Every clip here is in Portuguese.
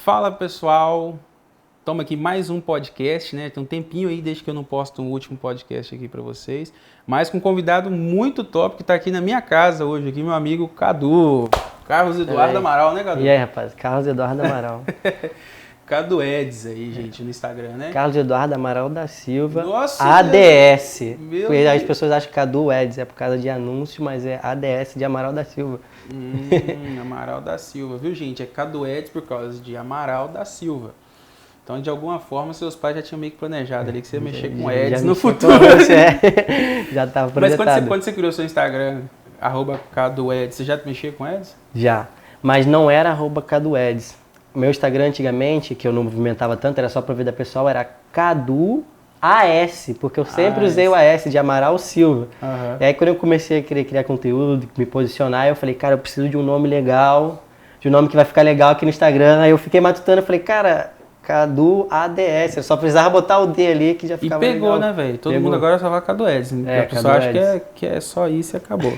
Fala pessoal, estamos aqui mais um podcast, né? Tem um tempinho aí desde que eu não posto um último podcast aqui para vocês, mas com um convidado muito top que está aqui na minha casa hoje, aqui meu amigo Cadu, Carlos Eduardo Amaral, né, Cadu? E aí, rapaz, Carlos Eduardo Amaral. Cadu Eds aí, gente, no Instagram, né? Carlos Eduardo Amaral da Silva, Nossa, ADS. Meu Porque as Deus. pessoas acham que Cadu Eds é por causa de anúncio, mas é ADS de Amaral da Silva. Amaral da Silva, viu, gente? É Cadu Eds por causa de Amaral da Silva. Então, de alguma forma, seus pais já tinham meio que planejado ali que você ia mexer com Eds no futuro. Já estava Mas projetado. quando você criou seu Instagram, @CaduEds, você já mexia com Eds? Já, mas não era @CaduEds. Meu Instagram antigamente, que eu não movimentava tanto, era só pra vida pessoal, era Cadu AS, porque eu sempre usei o AS de Amaral Silva. Aham. E aí quando eu comecei a querer criar conteúdo, me posicionar, eu falei, cara, eu preciso de um nome legal, de um nome que vai ficar legal aqui no Instagram. Aí eu fiquei matutando, eu falei, cara, Cadu ADS, eu só precisava botar o D ali que já E ficava pegou, legal. né, velho? Todo Pegou. mundo agora só vai Cadu Eds, né? É, Porque a pessoa acha Cadu que é só isso e acabou.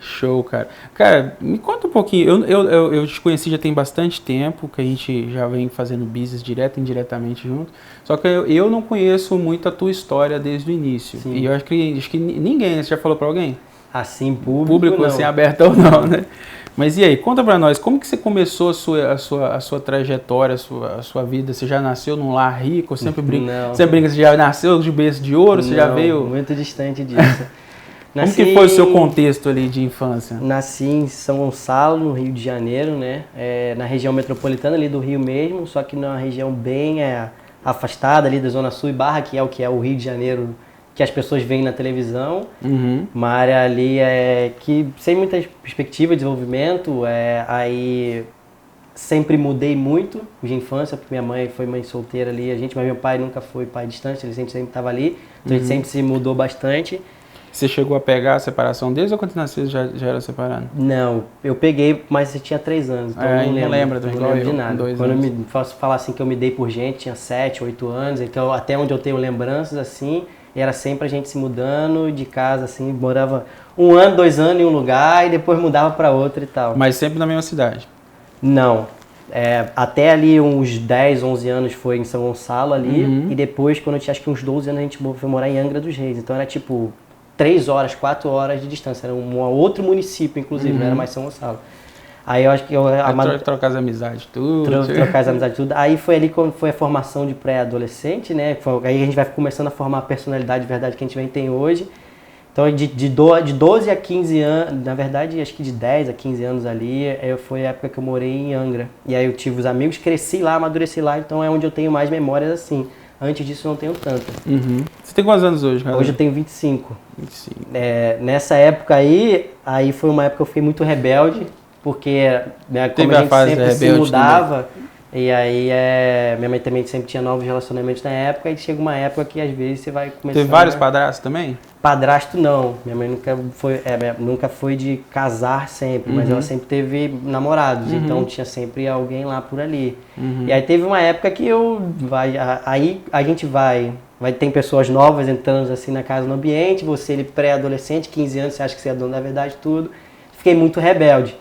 Show, cara. Cara, me conta um pouquinho. Eu te conheci já tem bastante tempo, que a gente já vem fazendo business direto e indiretamente junto. Só que eu não conheço muito a tua história desde o início. Sim. E eu acho que ninguém, né? Você já falou pra alguém? Assim, público, Público não. assim, aberto ou não, né? Mas e aí, conta pra nós, como que você começou a sua trajetória, a sua vida? Você já nasceu num lar rico? Sempre brinca, Não. você brinca, você já nasceu de berço de ouro? Você já Não, veio... muito distante disso. Como que foi o seu contexto ali de infância? Nasci em São Gonçalo, no Rio de Janeiro, né? Na região metropolitana ali do Rio mesmo, só que numa região bem afastada ali da Zona Sul e Barra, que é o Rio de Janeiro que as pessoas veem na televisão. Uhum. Uma área ali que sem muita perspectiva de desenvolvimento, aí sempre mudei muito de infância, porque minha mãe foi mãe solteira ali, mas meu pai nunca foi pai distante, ele sempre estava ali, então a gente sempre se mudou bastante. Você chegou a pegar a separação deles ou quando nasceu já era separado? Não, eu peguei, mas eu tinha 3 anos, então eu não lembro, não lembro de nada. Quando eu me posso falar assim que eu me dei por gente, tinha 7, 8 anos, então até onde eu tenho lembranças assim, era sempre a gente se mudando de casa, assim, morava 1 ano, 2 anos em um lugar e depois mudava para outro e tal. Mas sempre na mesma cidade? Não, até ali uns 10, 11 anos foi em São Gonçalo ali, e depois quando eu tinha acho que uns 12 anos a gente foi morar em Angra dos Reis, então era tipo 3 horas, 4 horas de distância, era um outro município inclusive, não era mais São Gonçalo. Aí eu acho que trocar as amizades, tudo. Trocar as amizades, tudo. Aí foi ali quando foi a formação de pré-adolescente, né? Aí a gente vai começando a formar a personalidade de verdade que a gente tem hoje. Então de 12 a 15 anos, na verdade acho que de 10 a 15 anos ali, foi a época que eu morei em Angra. E aí eu tive os amigos, cresci lá, amadureci lá, então é onde eu tenho mais memórias assim. Antes disso eu não tenho tanta. Uhum. Você tem quantos anos hoje, cara? Hoje eu tenho 25. 25. Nessa época aí foi uma época que eu fui muito rebelde, porque como a gente sempre se mudava, também. E aí minha mãe também sempre tinha novos relacionamentos na época, e chega uma época que às vezes você vai começar... Teve vários padrastos também? Padrasto não, minha mãe nunca foi de casar sempre, mas ela sempre teve namorados, então tinha sempre alguém lá por ali. E aí teve uma época que aí a gente tem pessoas novas entrando assim na casa, no ambiente, ele pré-adolescente, 15 anos, você acha que você é dono da verdade tudo, fiquei muito rebelde.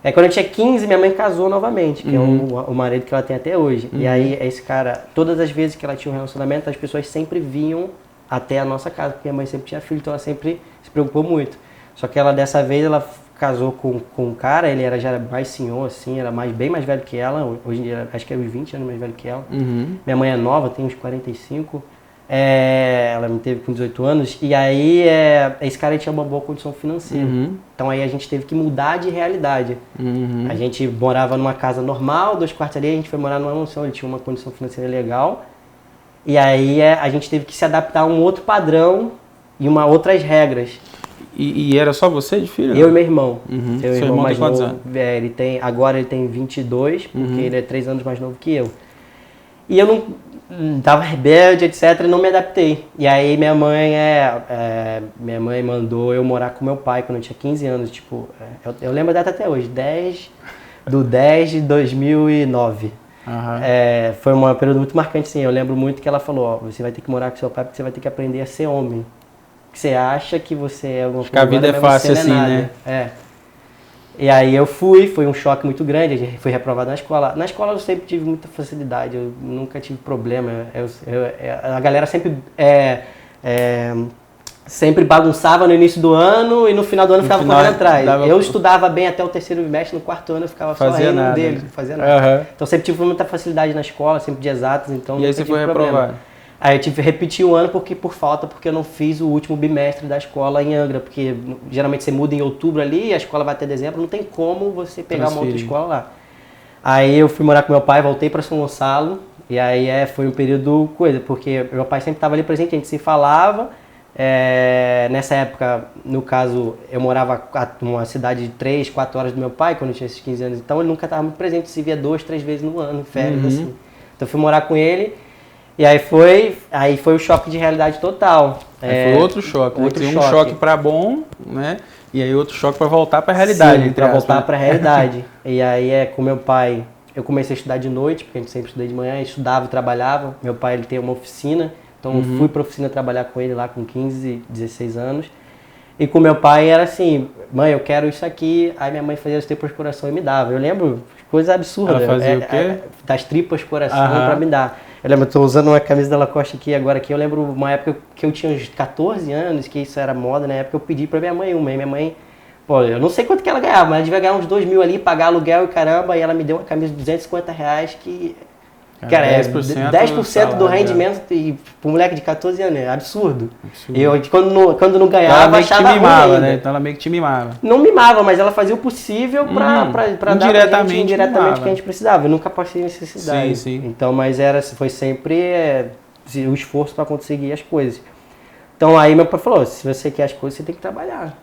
Aí quando eu tinha 15, minha mãe casou novamente, que é o marido que ela tem até hoje. E aí esse cara, todas as vezes que ela tinha um relacionamento, as pessoas sempre vinham até a nossa casa, porque minha mãe sempre tinha filho, então ela sempre se preocupou muito. Só que dessa vez ela casou com um cara, ele já era mais senhor, assim, era bem mais velho que ela, hoje em dia acho que é uns 20 anos mais velho que ela. Minha mãe é nova, tem uns 45. Ela me teve com 18 anos, e aí esse cara tinha uma boa condição financeira. Então aí a gente teve que mudar de realidade. A gente morava numa casa normal, 2 quartos ali, a gente foi morar numa mansão, ele tinha uma condição financeira legal. E aí a gente teve que se adaptar a um outro padrão e outras regras. E era só você de filho? Eu e meu irmão. Seu irmão mais tem quantos novo, anos? agora ele tem 22, porque ele é 3 anos mais novo que eu. E eu não tava rebelde, etc, e não me adaptei. E aí minha mãe mandou eu morar com meu pai quando eu tinha 15 anos, tipo, eu lembro a data até hoje, 10 de 2009. Foi um período muito marcante, sim. Eu lembro muito que ela falou, você vai ter que morar com seu pai porque você vai ter que aprender a ser homem. Que você acha que você é alguma coisa, que a vida é fácil assim, né? E aí eu foi um choque muito grande, fui reprovado na escola. Na escola eu sempre tive muita facilidade, eu nunca tive problema. A galera sempre bagunçava no início do ano e no final do ano ficava correndo atrás. Eu estudava bem até o terceiro bimestre, no quarto ano eu ficava só rindo dele, não fazia nada. Então sempre tive muita facilidade na escola, sempre de exatas, então e aí você foi reprovado? Aí eu tive que repetir o ano porque eu não fiz o último bimestre da escola em Angra, porque geralmente você muda em outubro ali, a escola vai até dezembro, não tem como você pegar uma outra escola lá. Aí eu fui morar com meu pai, voltei para São Gonçalo, e aí foi um período porque meu pai sempre estava ali presente, a gente se falava. Nessa época, no caso, eu morava numa cidade de 3, 4 horas do meu pai, quando eu tinha esses 15 anos, então ele nunca estava muito presente, se via 2, 3 vezes no ano, férias, assim. Então eu fui morar com ele, e aí foi o choque de realidade total. Foi outro choque, né? Um choque para bom, né? E aí outro choque para voltar para a realidade. Sim, para voltar para a realidade. E aí com meu pai, eu comecei a estudar de noite, porque a gente sempre estudei de manhã, estudava e trabalhava. Meu pai, ele tem uma oficina, então eu fui para a oficina trabalhar com ele lá com 15, 16 anos. E com meu pai era assim, mãe, eu quero isso aqui. Aí minha mãe fazia as tripas de coração e me dava. Eu lembro, coisa absurda. Ela fazia o quê? Das tripas de coração para me dar. Eu lembro, estou usando uma camisa da Lacoste aqui agora, que eu lembro uma época que eu tinha uns 14 anos, que isso era moda, na época eu pedi pra minha mãe uma, e minha mãe, pô, eu não sei quanto que ela ganhava, mas ela devia ganhar uns 2 mil ali, pagar aluguel e caramba, e ela me deu uma camisa de R$250, que, cara, 10% do rendimento, e pro moleque de 14 anos, é absurdo. E eu, quando não ganhava, achava ruim ainda. Né? Então ela meio que te mimava. Não mimava, mas ela fazia o possível pra dar pra gente indiretamente o que a gente precisava. Eu nunca passei necessidade. Sim. Então, mas foi sempre o esforço para conseguir as coisas. Então aí meu pai falou, se você quer as coisas, você tem que trabalhar.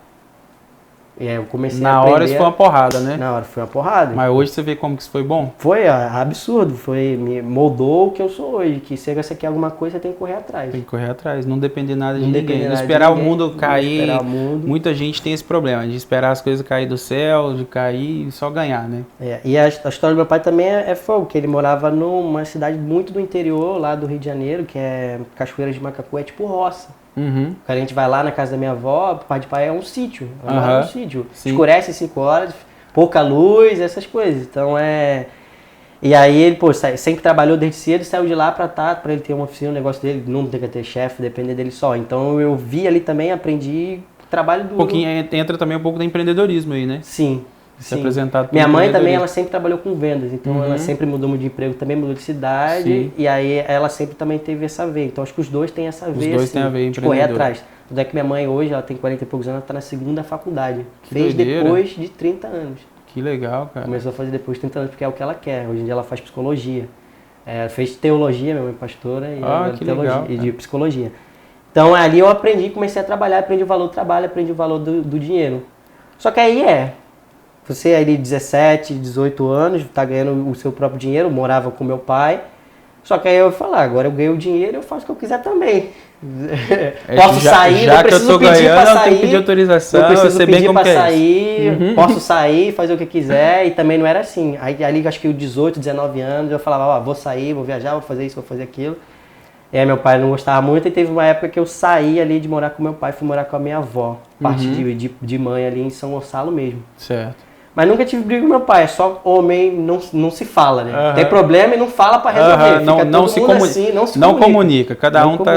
E aí eu comecei a aprender. Na hora isso foi uma porrada, né? Na hora foi uma porrada. Mas hoje você vê como que isso foi bom? Foi absurdo, me moldou o que eu sou hoje, que se você quer alguma coisa, você tem que correr atrás. Tem que correr atrás, não depender nada de ninguém. Não esperar o mundo cair. Muita gente tem esse problema, de esperar as coisas cair do céu, de cair e só ganhar, né? E a história do meu pai também é fogo, que ele morava numa cidade muito do interior, lá do Rio de Janeiro, que é Cachoeira de Macacu, é tipo roça. A gente vai lá na casa da minha avó, pai de pai é um sítio, é um sítio. Escurece 5 horas, pouca luz, essas coisas. Então E aí ele, sempre trabalhou desde cedo, saiu de lá pra ele ter uma oficina, um negócio dele, não ter que ter chefe, depender dele só. Então eu vi ali também, aprendi trabalho duro. Um pouquinho, entra também um pouco do empreendedorismo aí, né? Sim. Se apresentar. Minha mãe também, ela sempre trabalhou com vendas, então ela sempre mudou de emprego, também mudou de cidade, e aí ela sempre também teve essa veia. Então acho que os dois têm essa veia, os dois têm a veia de correr atrás. Tanto é que minha mãe hoje, ela tem 40 e poucos anos, ela está na segunda faculdade. Fez depois de 30 anos. Que legal, cara. Começou a fazer depois de 30 anos, porque é o que ela quer. Hoje em dia ela faz psicologia. Fez teologia, minha mãe é pastora, e teologia, legal, e de psicologia. Então ali eu aprendi, comecei a trabalhar, aprendi o valor do trabalho, aprendi o valor do dinheiro. Só que aí você aí de 17, 18 anos, tá ganhando o seu próprio dinheiro, morava com meu pai. Só que aí eu falei, agora eu ganho o dinheiro, eu faço o que eu quiser também. Posso sair, não preciso pedir para sair. Tem que pedir autorização, não preciso pedir para sair, posso sair, fazer o que quiser. E também não era assim. Aí ali, acho que 18, 19 anos, eu falava, vou sair, vou viajar, vou fazer isso, vou fazer aquilo. E aí meu pai não gostava muito e teve uma época que eu saí ali de morar com meu pai, fui morar com a minha avó. Parte de mãe ali em São Gonçalo mesmo. Certo. Mas nunca tive briga com meu pai, é só homem, não se fala, né? Tem problema e não fala pra resolver. Fica não se assim, não comunica. Cada um tá...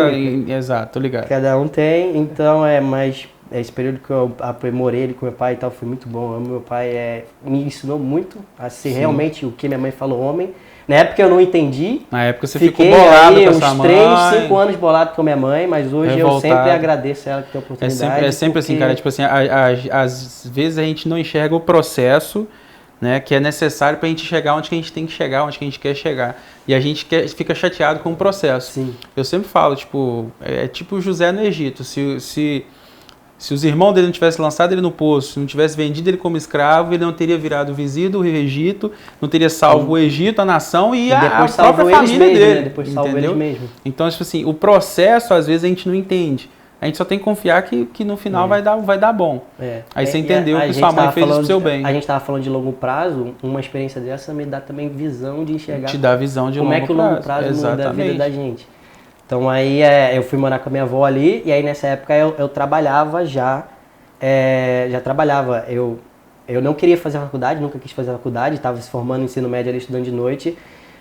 Exato, tô ligado. Cada um tem, então mas esse período que eu aprimorei ele com meu pai e tal foi muito bom. Meu pai me ensinou muito a ser realmente o que minha mãe falou, homem. Na época eu não entendi. Na época você ficou bolado com a sua mãe. Fiquei uns 3, 5 anos bolado com a minha mãe, mas hoje eu sempre agradeço ela que tem a oportunidade. É sempre assim, cara, tipo assim, às vezes a gente não enxerga o processo, né, que é necessário pra gente chegar onde que a gente tem que chegar, onde que a gente quer chegar. E a gente fica chateado com o processo. Sim. Eu sempre falo, tipo, tipo José no Egito, se os irmãos dele não tivessem lançado ele no poço, se não tivesse vendido ele como escravo, ele não teria virado vizinho do Egito, não teria salvo o Egito, a nação e a própria família dele. Depois salvo eles mesmo. Então, tipo assim, o processo, às vezes, a gente não entende. A gente só tem que confiar que no final vai dar bom. Aí você entendeu que sua mãe fez isso pro seu bem. A gente estava falando de longo prazo, uma experiência dessa me dá também visão de enxergar. Te dá visão de longo prazo. Como é que o longo prazo muda a vida da gente. Então aí eu fui morar com a minha avó ali, e aí nessa época eu trabalhava já trabalhava. eu não queria fazer faculdade, nunca quis fazer faculdade, estava se formando no ensino médio ali, estudando de noite.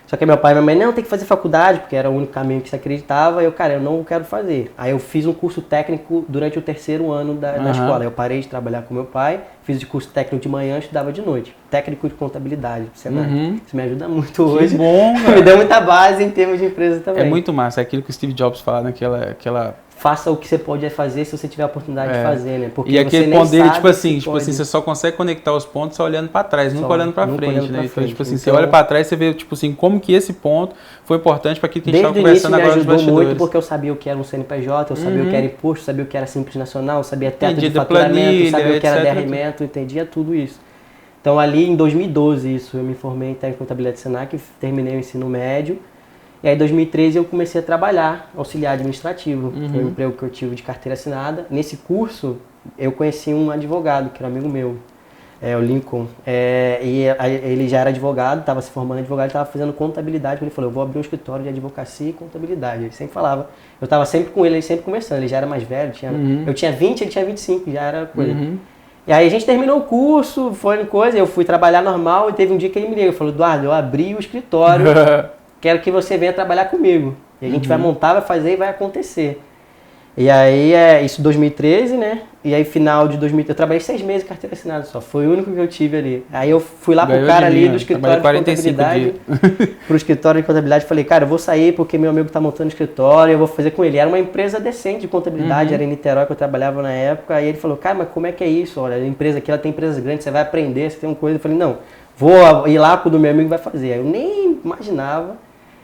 Só que meu pai e minha mãe, não, tem que fazer faculdade, porque era o único caminho que se acreditava. Eu não quero fazer. Aí eu fiz um curso técnico durante o 3º ano da escola. Eu parei de trabalhar com meu pai, fiz o curso técnico de manhã, estudava de noite. Técnico de contabilidade, Senai. Isso me ajuda muito hoje. Que bom, me deu muita base em termos de empresa também. É muito massa, é aquilo que o Steve Jobs fala naquela... Faça o que você pode fazer se você tiver a oportunidade de fazer, né? Porque e aquele ponto dele, tipo assim, você só consegue conectar os pontos só olhando para trás, nunca olhando para frente, né? Então, tipo assim, você olha para trás, você vê, tipo assim, como que esse ponto foi importante para aquilo que a gente estava conversando agora nos bastidores. Desde o início me ajudou muito, porque eu sabia o que era um CNPJ, eu sabia o que era imposto, sabia o que era Simples Nacional, eu sabia teto de faturamento, sabia o que era DRMento, entendia tudo isso. Então, ali em 2012, eu me formei em técnico de contabilidade de Senac, terminei o ensino médio. E aí, em 2013, eu comecei a trabalhar, auxiliar administrativo. Foi um emprego que eu tive de carteira assinada. Nesse curso, eu conheci um advogado, que era amigo meu, o Lincoln. Ele já era advogado, estava se formando advogado, estava fazendo contabilidade. Ele falou, eu vou abrir um escritório de advocacia e contabilidade. Ele sempre falava. Eu estava sempre com ele sempre conversando. Ele já era mais velho, eu tinha 20, ele tinha 25, já era coisa. E aí a gente terminou o curso, foi coisa, eu fui trabalhar normal e teve um dia que ele me ligou. Ele falou, Eduardo, eu abri o escritório... Quero que você venha trabalhar comigo. E a gente vai montar, vai fazer e vai acontecer. E aí, isso em 2013, né? E aí, final de 2013, eu trabalhei 6 meses em carteira assinada só. Foi o único que eu tive ali. Aí eu fui lá pro cara ali do escritório de contabilidade. Pro escritório de contabilidade, falei, cara, eu vou sair porque meu amigo tá montando escritório, eu vou fazer com ele. Era uma empresa decente de contabilidade, era em Niterói que eu trabalhava na época. Aí ele falou, cara, mas como é que é isso? Olha, a empresa aqui, ela tem empresas grandes, você vai aprender, você tem uma coisa. Eu falei, não, vou ir lá pro do meu amigo vai fazer. Aí eu nem imaginava.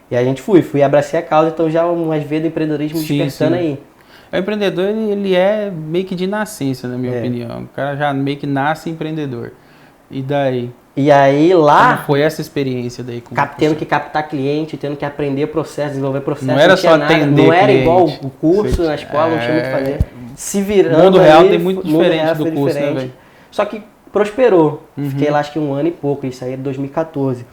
E a gente fui abracei a causa, então já umas vezes do empreendedorismo despertando aí. O empreendedor, ele é meio que de nascença, na minha opinião. O cara já meio que nasce empreendedor. E daí? E aí lá... Como foi essa experiência daí? Tendo que captar cliente, tendo que aprender processo, desenvolver processo. Não era só atender não era cliente. Igual o curso na escola, não tinha muito o que fazer. Se virando. O mundo real tem muito diferente do curso, né, velho? Só que prosperou. Fiquei lá acho que 1 ano e pouco, isso aí era 2014.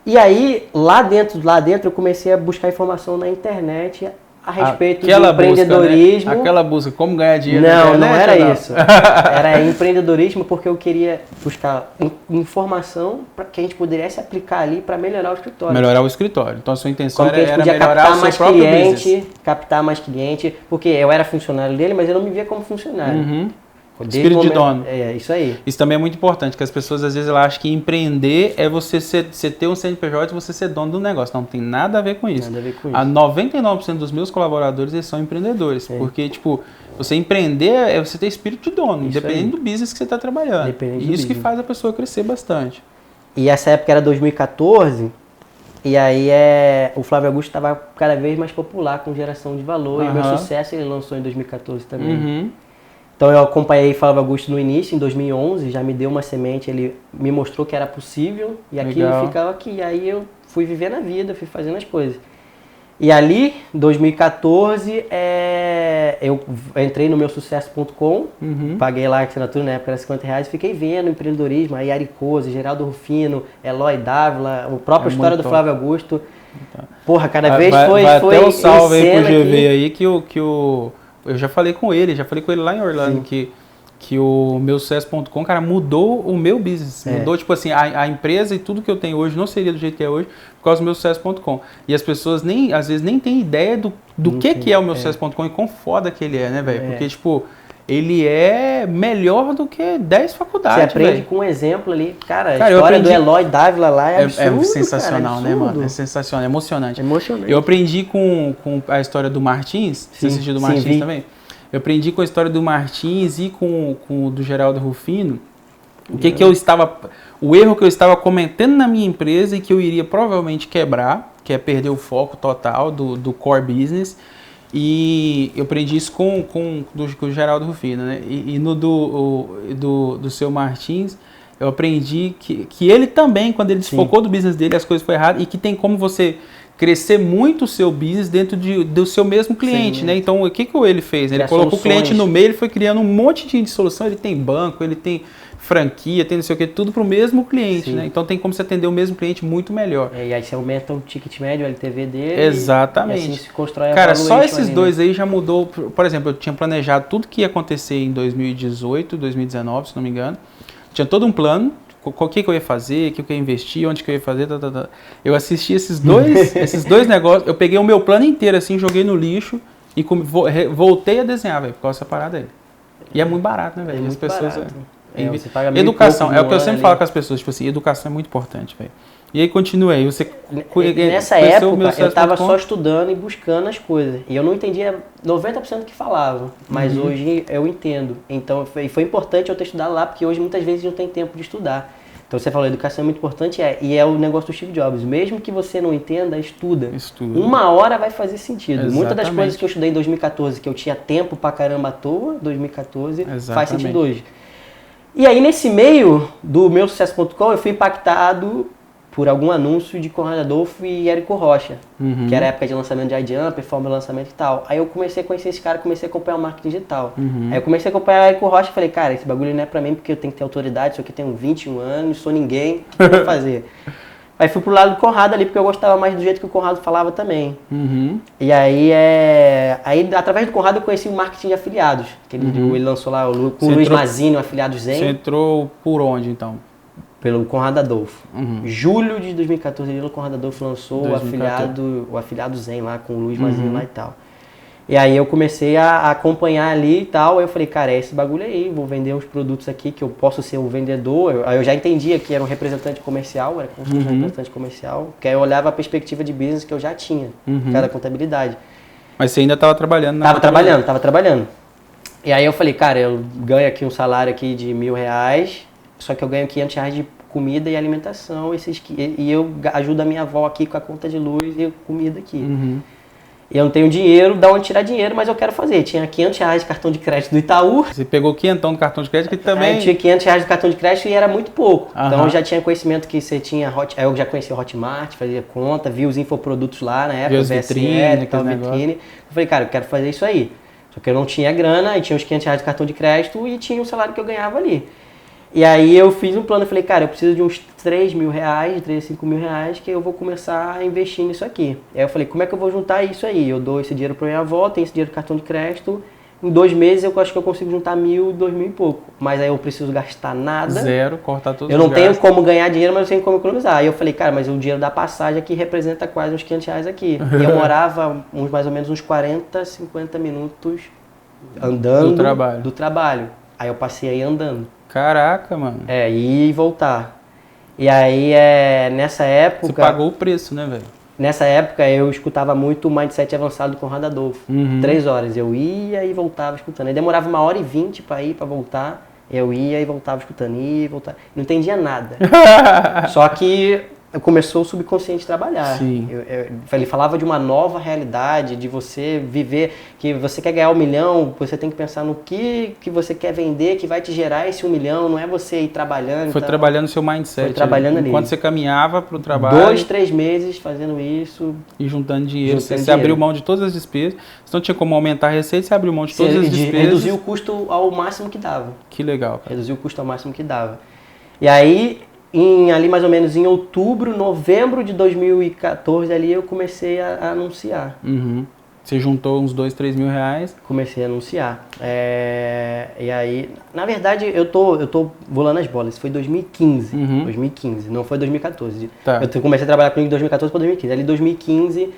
E aí, lá dentro eu comecei a buscar informação na internet a respeito de empreendedorismo. Busca, né? Aquela busca, como ganhar dinheiro na internet? Não era isso. Era empreendedorismo porque eu queria buscar informação para que a gente pudesse aplicar ali para melhorar o escritório. Melhorar o escritório. Então a sua intenção era melhorar o seu próprio business. Captar mais cliente, porque eu era funcionário dele, mas eu não me via como funcionário. Espírito de dono. É, isso aí. Isso também é muito importante, que as pessoas às vezes elas acham que empreender é você ter um CNPJ e você ser dono do negócio. Não tem nada a ver com isso. Nada a ver com isso. A 99% dos meus colaboradores eles são empreendedores. Porque, tipo, você empreender é você ter espírito de dono, isso independente aí. Do business que você está trabalhando. E isso que faz a pessoa crescer bastante. E essa época era 2014, e aí o Flávio Augusto estava cada vez mais popular com geração de valor. E o meu sucesso ele lançou em 2014 também. Então eu acompanhei Flávio Augusto no início, em 2011, já me deu uma semente, ele me mostrou que era possível e aquilo ficava aqui. E aí eu fui viver na vida, fui fazendo as coisas. E ali, em 2014, eu entrei no meusucesso.com, paguei lá a assinatura, na época era R$50, e fiquei vendo empreendedorismo, aí Aricose, Geraldo Rufino, Eloy Dávila, a própria história do Flávio Augusto. Porra, cada vez foi até um salve aí pro GV aí que eu já falei com ele lá em Orlando, que o meusucesso.com, cara, mudou o meu business. Mudou, tipo assim, a empresa e tudo que eu tenho hoje não seria do jeito que é hoje por causa do meusucesso.com. E as pessoas às vezes nem têm ideia do que é o meusucesso.com e quão foda que ele é, né, velho? Porque, tipo, ele é melhor do que 10 faculdades, você aprende com um exemplo ali. Cara, a história do Eloy Dávila lá é absurdo, sensacional, cara, né, mano? É sensacional, é emocionante. Eu aprendi com a história do Martins, você assistiu do Martins também? Eu aprendi com a história do Martins e com o do Geraldo Rufino, o erro que eu estava cometendo na minha empresa e que eu iria provavelmente quebrar, que é perder o foco total do core business. E eu aprendi isso com o Geraldo Rufino, né? E no do seu Martins, eu aprendi que ele também, quando ele desfocou do business dele, as coisas foram erradas, e que tem como você crescer muito o seu business dentro do seu mesmo cliente, né? Então, o que ele fez? Ele colocou o cliente no meio, ele foi criando um monte de solução, ele tem banco, ele tem franquia, tem não sei o que, tudo para o mesmo cliente, né? Então tem como você atender o mesmo cliente muito melhor. E aí você aumenta o ticket médio, o LTV dele. Exatamente. E assim se constrói a Cara, só esses dois aí já mudou. Por exemplo, eu tinha planejado tudo que ia acontecer em 2018, 2019, se não me engano. Tinha todo um plano, o que eu ia fazer, o que eu ia investir, onde que eu ia fazer, Eu assisti esses dois negócios, eu peguei o meu plano inteiro assim, joguei no lixo e voltei a desenhar, velho, por causa dessa parada aí. E é muito barato, né, velho? É as pessoas... você paga Educação, é o que eu sempre ali. falo com as pessoas, tipo assim, educação é muito importante, velho. E aí continuei, você... Nessa época, eu estava só estudando e buscando as coisas. E eu não entendia 90% do que falava, mas hoje eu entendo. Então, foi importante eu ter estudado lá, porque hoje muitas vezes não tem tempo de estudar. Então, você falou, educação é muito importante, e é o negócio do Steve Jobs. Mesmo que você não entenda, estuda. Uma hora vai fazer sentido. Exatamente. Muitas das coisas que eu estudei em 2014, que eu tinha tempo pra caramba à toa, 2014, faz sentido hoje. E aí, nesse meio do meu sucesso.com, eu fui impactado por algum anúncio de Conrado Adolfo e Érico Rocha, que era a época de lançamento de iJumper, forma de lançamento e tal. Aí eu comecei a conhecer esse cara, comecei a acompanhar o marketing digital. Aí eu comecei a acompanhar o Érico Rocha e falei, cara, esse bagulho não é pra mim porque eu tenho que ter autoridade, isso aqui tem 21 anos, sou ninguém, o que eu vou fazer? Aí fui pro lado do Conrado ali, porque eu gostava mais do jeito que o Conrado falava também. E aí, através do Conrado eu conheci o marketing de afiliados, que ele lançou lá com o Luiz Mazzini, o Afiliado Zen. Você entrou por onde, então? Pelo Conrado Adolfo. Julho de 2014, o Conrado Adolfo lançou o afiliado Zen lá, com o Luiz Mazzini lá e tal. E aí eu comecei a acompanhar ali e tal, aí eu falei, cara, é esse bagulho aí, vou vender uns produtos aqui que eu posso ser um vendedor. Aí eu já entendia que era um representante comercial, era como se fosse um representante comercial, porque aí eu olhava a perspectiva de business que eu já tinha, que era a contabilidade. Mas você ainda estava trabalhando? Tava trabalhando. E aí eu falei, cara, eu ganho aqui um salário aqui de R$1.000, só que eu ganho R$500 de comida e alimentação, e eu ajudo a minha avó aqui com a conta de luz e comida aqui. E eu não tenho dinheiro, da onde tirar dinheiro, mas eu quero fazer. Tinha R$500 de cartão de crédito do Itaú. Você pegou R$500 do cartão de crédito que também... Aí tinha R$500 do cartão de crédito e era muito pouco. Então eu já tinha conhecimento que você tinha... Aí eu já conhecia o Hotmart, fazia conta, via os infoprodutos lá na época, os vitrine. Eu falei, cara, eu quero fazer isso aí. Só que eu não tinha grana, aí tinha os R$500 de cartão de crédito e tinha o salário que eu ganhava ali. E aí eu fiz um plano, eu falei, cara, eu preciso de uns R$3.000, R$3.000 a R$5.000, que eu vou começar a investir nisso aqui. Aí eu falei, como é que eu vou juntar isso aí? Eu dou esse dinheiro pra minha avó, tenho esse dinheiro do cartão de crédito, em 2 meses eu acho que eu consigo juntar 1.000, 2.000 e pouco. Mas aí eu preciso gastar nada. Zero, cortar todos eu não tenho como ganhar dinheiro, mas eu tenho como economizar. Aí eu falei, cara, mas o dinheiro da passagem aqui representa quase uns R$500 aqui. E eu morava mais ou menos uns 40, 50 minutos andando do trabalho. Aí eu passei aí andando. Caraca, mano. Ir e voltar. E aí, nessa época... Você pagou o preço, né, velho? Nessa época, eu escutava muito o Mindset Avançado do Conrado Adolfo. 3 horas. Eu ia e voltava escutando. Aí demorava 1h20 pra ir, pra voltar. Eu ia e voltava escutando, ia e voltava. Não entendia nada. Só que começou o subconsciente a trabalhar. Sim. Ele falava de uma nova realidade, de você viver, que você quer ganhar 1 milhão, você tem que pensar no que você quer vender, que vai te gerar esse 1 milhão, não é você ir trabalhando. Foi trabalhando o seu mindset. Foi trabalhando ali. Enquanto você caminhava pro trabalho. 2, 3 meses fazendo isso. E juntando dinheiro. Você abriu mão de todas as despesas. Você não tinha como aumentar a receita, você abriu mão de todas as despesas. Reduziu o custo ao máximo que dava. Que legal, cara. Reduziu o custo ao máximo que dava. E aí... ali mais ou menos em outubro, novembro de 2014, ali eu comecei a anunciar. Você juntou uns R$2, R$3.000? Comecei a anunciar. E aí, na verdade, eu tô volando as bolas. Isso foi 2015. 2015, não foi 2014. Tá. Eu comecei a trabalhar comigo em 2014 para 2015. Ali 2015...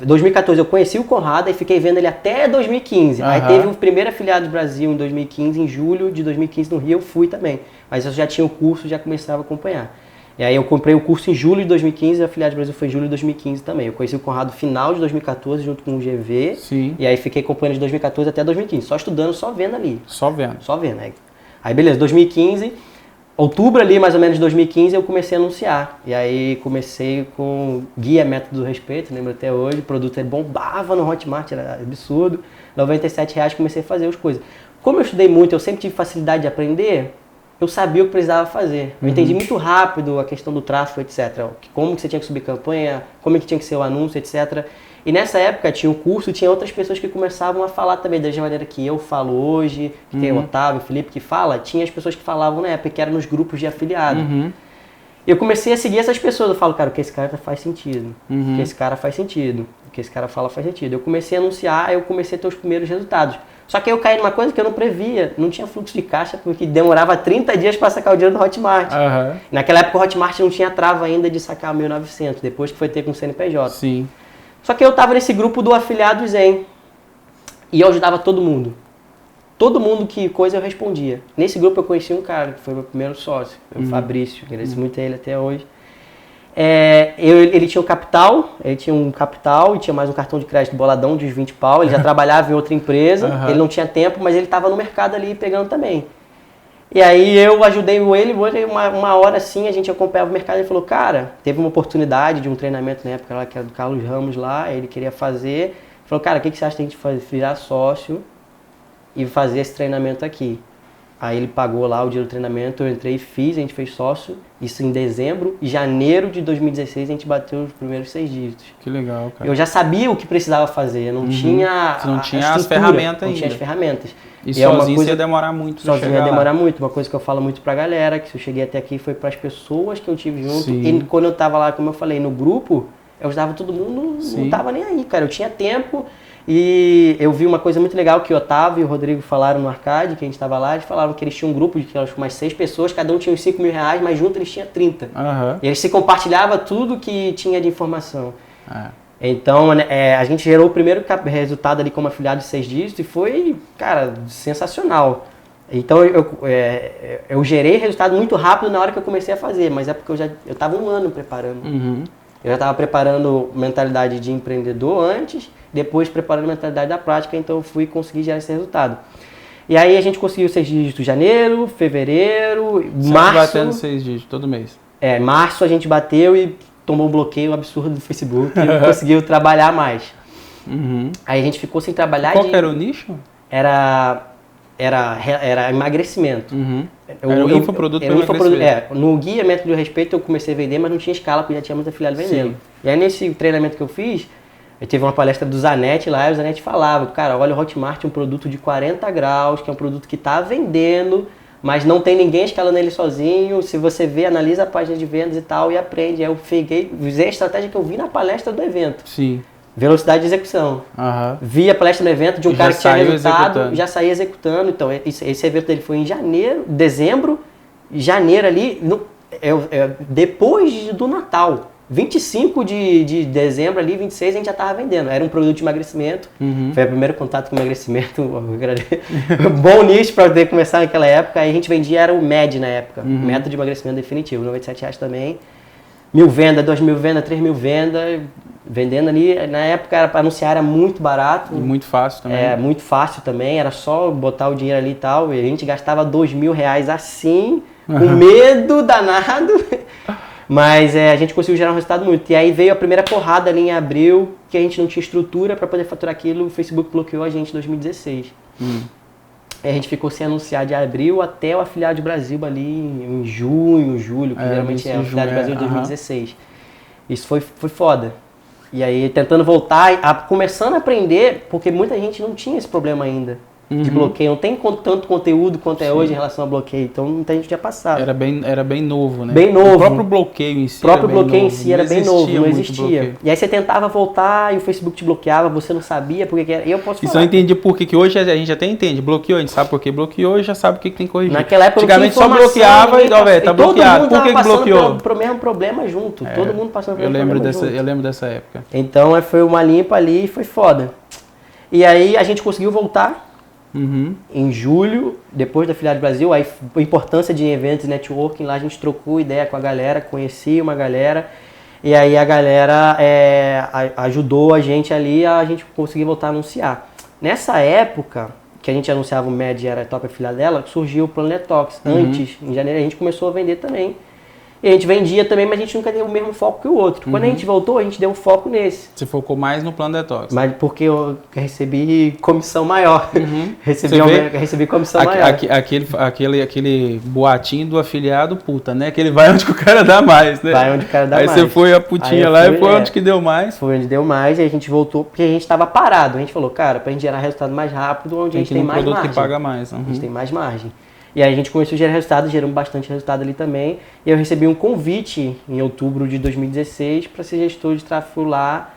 2014 eu conheci o Conrado e fiquei vendo ele até 2015. Aí teve o primeiro afiliado do Brasil em 2015, em julho de 2015 no Rio, eu fui também. Mas eu já tinha o curso, já começava a acompanhar. E aí eu comprei o curso em julho de 2015 e o afiliado do Brasil foi em julho de 2015 também. Eu conheci o Conrado no final de 2014 junto com o GV. Sim. E aí fiquei acompanhando de 2014 até 2015, só estudando, só vendo ali. Só vendo. Aí beleza, 2015... Outubro ali, mais ou menos, de 2015, eu comecei a anunciar. E aí comecei com Guia Método do Respeito, lembro até hoje. O produto bombava no Hotmart, era absurdo. R$97 comecei a fazer as coisas. Como eu estudei muito, eu sempre tive facilidade de aprender, eu sabia o que precisava fazer. Eu entendi muito rápido a questão do tráfego, etc. Como que você tinha que subir campanha, como que tinha que ser o anúncio, etc. E nessa época tinha um curso, tinha outras pessoas que começavam a falar também da mesma maneira que eu falo hoje, que tem o Otávio, o Felipe que fala, tinha as pessoas que falavam na época, que eram nos grupos de afiliado. Eu comecei a seguir essas pessoas, eu falo, cara, o que esse cara faz sentido, o que esse cara faz sentido, o que esse cara fala faz sentido. Eu comecei a anunciar, eu comecei a ter os primeiros resultados. Só que eu caí numa coisa que eu não previa, não tinha fluxo de caixa, porque demorava 30 dias para sacar o dinheiro do Hotmart. Naquela época o Hotmart não tinha trava ainda de sacar 1.900, depois que foi ter com o CNPJ. Sim. Só que eu tava nesse grupo do afiliado Zen, e eu ajudava todo mundo. Todo mundo que coisa eu respondia. Nesse grupo eu conheci um cara, que foi meu primeiro sócio, o Fabrício, agradeço muito a ele até hoje. Ele tinha um capital e tinha mais um cartão de crédito boladão de 20 pau, ele já trabalhava em outra empresa, ele não tinha tempo, mas ele estava no mercado ali pegando também. E aí eu ajudei ele, uma hora assim, a gente acompanhava o mercado, ele falou, cara, teve uma oportunidade de um treinamento na época lá, que era do Carlos Ramos lá, ele queria fazer, ele falou, cara, o que você acha de a gente virar sócio e fazer esse treinamento aqui? Aí ele pagou lá o dinheiro do treinamento, eu entrei e fiz, a gente fez sócio, isso em dezembro. Em janeiro de 2016 a gente bateu os primeiros 6 dígitos. Que legal, cara. Eu já sabia o que precisava fazer, eu não tinha Você não tinha as ferramentas ainda. Não tinha as ferramentas. E sozinho você ia demorar muito pra chegar lá. Sozinho ia demorar muito. Uma coisa que eu falo muito pra galera, que se eu cheguei até aqui foi pras pessoas que eu tive junto. Sim. E quando eu tava lá, como eu falei, no grupo, eu ajudava todo mundo, não tava nem aí, cara. Eu tinha tempo. E eu vi uma coisa muito legal que o Otávio e o Rodrigo falaram no Arcade, que a gente estava lá, eles falaram que eles tinham um grupo de umas 6 pessoas, cada um tinha uns 5 mil reais, mas junto eles tinham 30. E eles se compartilhavam tudo que tinha de informação. Então, a gente gerou o primeiro resultado ali como afiliado de 6 dígitos e foi, cara, sensacional. Então eu gerei resultado muito rápido na hora que eu comecei a fazer, mas é porque eu estava um ano preparando. Eu já estava preparando mentalidade de empreendedor antes, depois preparando mentalidade da prática, então eu fui conseguir gerar esse resultado. E aí a gente conseguiu 6 dígitos em janeiro, fevereiro, março... batendo 6 dígitos todo mês. Março a gente bateu e tomou um bloqueio absurdo do Facebook e não conseguiu trabalhar mais. Aí a gente ficou sem trabalhar. Qual que era o nicho? Era emagrecimento. Era um infoproduto para emagrecimento. No guia Método de Respeito eu comecei a vender, mas não tinha escala, porque já tinha muito afiliado vendendo. Sim. E aí nesse treinamento que eu fiz, eu tive uma palestra do Zanetti lá, e o Zanetti falava, cara, olha, o Hotmart é um produto de 40 graus, que é um produto que está vendendo, mas não tem ninguém escalando ele sozinho. Se você vê, analisa a página de vendas e tal, e aprende. Aí eu usei a estratégia que eu vi na palestra do evento. Sim. Velocidade de execução. Vi a palestra no evento de um cara que tinha resultado, já saía executando. Então, esse evento dele foi em dezembro, janeiro ali, depois do Natal. 25 de dezembro ali, 26 a gente já estava vendendo. Era um produto de emagrecimento. Foi o primeiro contato com emagrecimento. Bom nicho para poder começar naquela época. Aí a gente vendia, era o MED na época. Método de emagrecimento definitivo. R$97 também. 1.000 vendas, 2.000 vendas, 3.000 vendas. Vendendo ali, na época para anunciar era muito barato. E muito fácil também. Muito fácil também, era só botar o dinheiro ali e tal. E a gente gastava R$2.000 assim, com medo danado. Mas a gente conseguiu gerar um resultado muito. E aí veio a primeira porrada ali em abril, que a gente não tinha estrutura para poder faturar aquilo. O Facebook bloqueou a gente em 2016. E a gente ficou sem anunciar de abril até o afiliado de Brasil ali em junho, julho, que geralmente é o afiliado de Brasil de 2016. Isso foi foda. E aí, tentando voltar, começando a aprender, porque muita gente não tinha esse problema ainda de bloqueio. Não tem tanto conteúdo quanto é hoje em relação a bloqueio. Então, muita gente tinha passado. Era bem novo, né? Bem novo. O próprio bloqueio em si era bem novo, não existia. E aí você tentava voltar e o Facebook te bloqueava, você não sabia porque que era. Eu posso falar. Isso eu entendi por que hoje a gente até entende. Bloqueou, a gente sabe por que bloqueou e já sabe o que tem que corrigir. Naquela época antigamente só bloqueava e, tá bloqueado. Por que bloqueou? Pro mesmo problema junto. Todo mundo passando pelo mesmo problema junto. Eu lembro dessa época. Então, foi uma limpa ali e foi foda. E aí, a gente conseguiu voltar. Em julho, depois da Filial do Brasil, aí a importância de eventos e networking, lá a gente trocou ideia com a galera, conheci uma galera, e aí a galera ajudou a gente ali a gente conseguir voltar a anunciar. Nessa época, que a gente anunciava o MED e era a top afiliada dela, surgiu o Planet Talks. Antes, em janeiro, a gente começou a vender também. E a gente vendia também, mas a gente nunca deu o mesmo foco que o outro. Quando a gente voltou, a gente deu um foco nesse. Você focou mais no plano detox. Mas porque eu recebi comissão maior. Recebi comissão maior. Aquele boatinho do afiliado, puta, né? Que ele vai onde que o cara dá mais, né? Vai onde o cara dá mais. Aí você foi a putinha lá e foi onde que deu mais. Foi onde deu mais, e a gente voltou, porque a gente estava parado. A gente falou, cara, pra gente gerar resultado mais rápido, onde a gente tem mais margem. Produto que paga mais. A gente tem mais margem. E aí a gente começou a gerar resultado, geramos bastante resultado ali também. E eu recebi um convite em outubro de 2016 para ser gestor de tráfego lá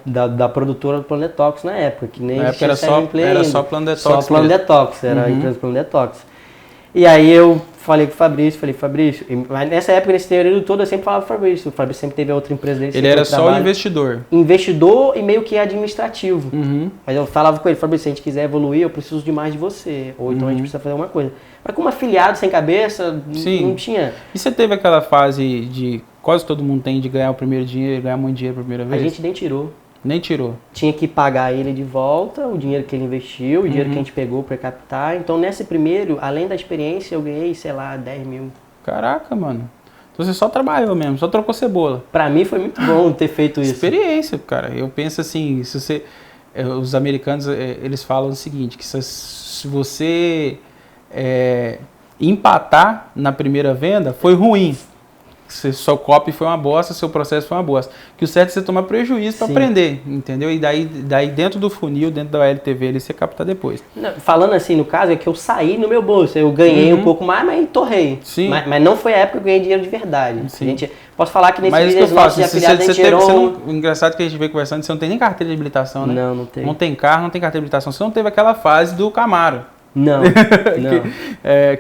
da produtora do Plano Detox na época, que nem na época era só Plano Detox. Só Plano Detox, era a empresa do Plano Detox. E aí eu falei com o Fabrício, mas nessa época, nesse período todo, eu sempre falava com o Fabrício sempre teve a outra empresa dele. Ele era só investidor. Investidor e meio que administrativo. Mas eu falava com ele, Fabrício, se a gente quiser evoluir, eu preciso de mais de você. Ou então a gente precisa fazer alguma coisa. Mas como afiliado sem cabeça, não tinha. E você teve aquela fase de quase todo mundo tem de ganhar o primeiro dinheiro, ganhar muito dinheiro pela primeira vez? A gente nem tirou. Nem tirou. Tinha que pagar ele de volta, o dinheiro que ele investiu, o dinheiro que a gente pegou para captar. Então, nesse primeiro, além da experiência, eu ganhei, sei lá, 10 mil. Caraca, mano. Então você só trabalhou mesmo, só trocou cebola. Pra mim foi muito bom ter feito isso. Experiência, cara. Eu penso assim, se você... Os americanos, eles falam o seguinte, que se você empatar na primeira venda, foi ruim. Seu copy foi uma bosta, seu processo foi uma bosta. Que o certo é você tomar prejuízo para aprender, entendeu? E daí dentro do funil, dentro da LTV, ele você capta depois. Não, falando assim, no caso, é que eu saí no meu bolso. Eu ganhei um pouco mais, mas torrei. Sim. Mas não foi a época que eu ganhei dinheiro de verdade. Sim. Posso falar que nesse vídeo nosso de afiliado a gente gerou... Engraçado que a gente veio conversando, você não tem nem carteira de habilitação, né? Não tem. Não tem carro, não tem carteira de habilitação. Você não teve aquela fase do Camaro. Não.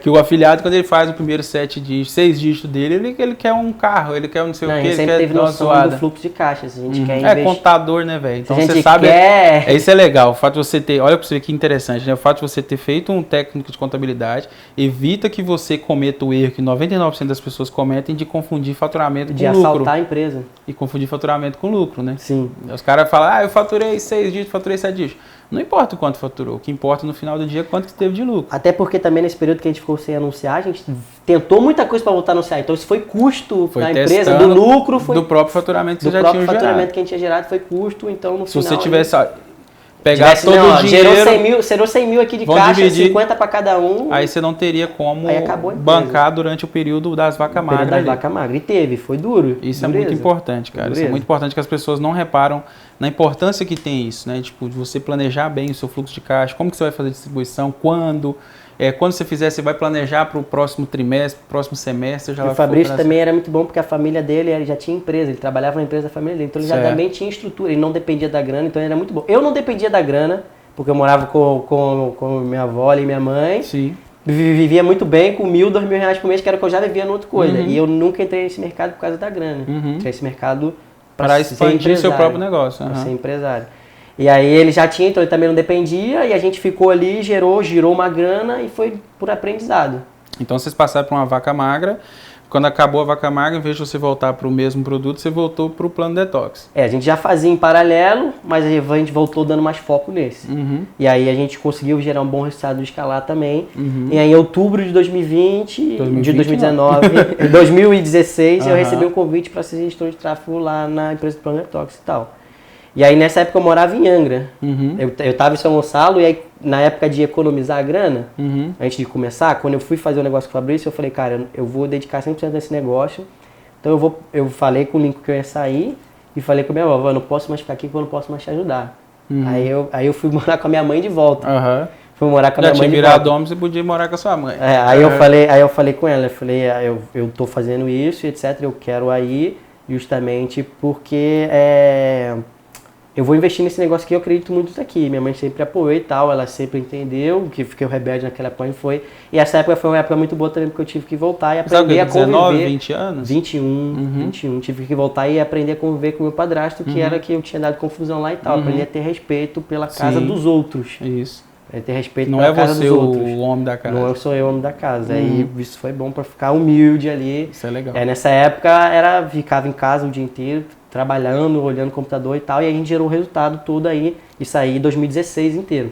que o afiliado, quando ele faz o primeiro 6 dígitos dele, ele quer um carro, ele quer não sei o que, ele sempre quer teve noção do fluxo de caixa. Se a gente quer investir... contador, né, velho? Então você sabe. Quer... Isso é legal. O fato de você ter. Olha pra você ver que interessante, né? O fato de você ter feito um técnico de contabilidade evita que você cometa o erro que 99% das pessoas cometem de confundir faturamento com lucro. De assaltar a empresa. E confundir faturamento com lucro, né? Sim. Os caras falam, eu faturei 6 dígitos, faturei 7 dígitos. Não importa o quanto faturou, o que importa no final do dia é quanto que teve de lucro. Até porque também nesse período que a gente ficou sem anunciar, a gente tentou muita coisa para voltar a anunciar. Então isso foi custo da empresa, do lucro, foi do próprio faturamento que você já tinha gerado. Do próprio faturamento que a gente tinha gerado foi custo, então no final... Se você tivesse pegar todo o dinheiro... Gerou 100 mil aqui de caixa, dividir, 50 para cada um. Aí você não teria como bancar durante o período das vacas magras. E teve, foi duro. Isso é muito importante, cara. Isso é muito importante que as pessoas não reparam na importância que tem isso, né? Tipo, de você planejar bem o seu fluxo de caixa, como que você vai fazer a distribuição, quando você fizer, você vai planejar para o próximo trimestre, pro próximo semestre. O Fabrício também era muito bom porque a família dele ele já tinha empresa, ele trabalhava na empresa da família dele, então ele já também tinha estrutura, ele não dependia da grana, então ele era muito bom. Eu não dependia da grana, porque eu morava com minha avó e minha mãe. Sim. Vivia muito bem com 1.000, 2.000 reais por mês, que era o que eu já vivia em outra coisa. E eu nunca entrei nesse mercado por causa da grana. Entrei nesse mercado para expandir seu próprio negócio. Para ser empresário. E aí ele já tinha, então ele também não dependia, e a gente ficou ali, girou uma grana e foi por aprendizado. Então vocês passaram por uma vaca magra, quando acabou a vaca magra, em vez de você voltar para o mesmo produto, você voltou para o Plano Detox. A gente já fazia em paralelo, mas a gente voltou dando mais foco nesse. E aí a gente conseguiu gerar um bom resultado de escalar também. E aí em outubro de 2016, eu recebi um convite para ser gestor de tráfego lá na empresa do Plano Detox e tal. E aí nessa época eu morava em Angra. Eu estava em São Gonçalo e aí na época de economizar a grana, antes de começar, quando eu fui fazer o negócio com o Fabrício, eu falei, cara, eu vou dedicar 100% desse negócio. Então eu falei com o Lincoln que eu ia sair e falei com a minha avó, eu não posso mais ficar aqui porque eu não posso mais te ajudar. Aí eu fui morar com a minha mãe de volta. Fui morar com a minha mãe de volta. Já tinha virado homem, você podia morar com a sua mãe. Aí eu falei com ela, eu tô fazendo isso, etc, eu quero aí justamente porque eu vou investir nesse negócio que eu acredito muito nisso aqui. Minha mãe sempre apoiou e tal, ela sempre entendeu que fiquei rebelde naquela época foi. E essa época foi uma época muito boa também, porque eu tive que voltar e aprender a conviver. 19, 20 anos? 21. Tive que voltar e aprender a conviver com o meu padrasto, que era que eu tinha dado confusão lá e tal. Aprender a ter respeito pela casa dos outros. Isso. Ter respeito pela casa dos outros. Não é você o homem da casa. Não sou eu o homem da casa. Aí isso foi bom pra ficar humilde ali. Isso é legal. Nessa época, ficava em casa o dia inteiro, trabalhando, olhando o computador e tal, e a gente gerou o resultado todo aí, isso aí em 2016 inteiro.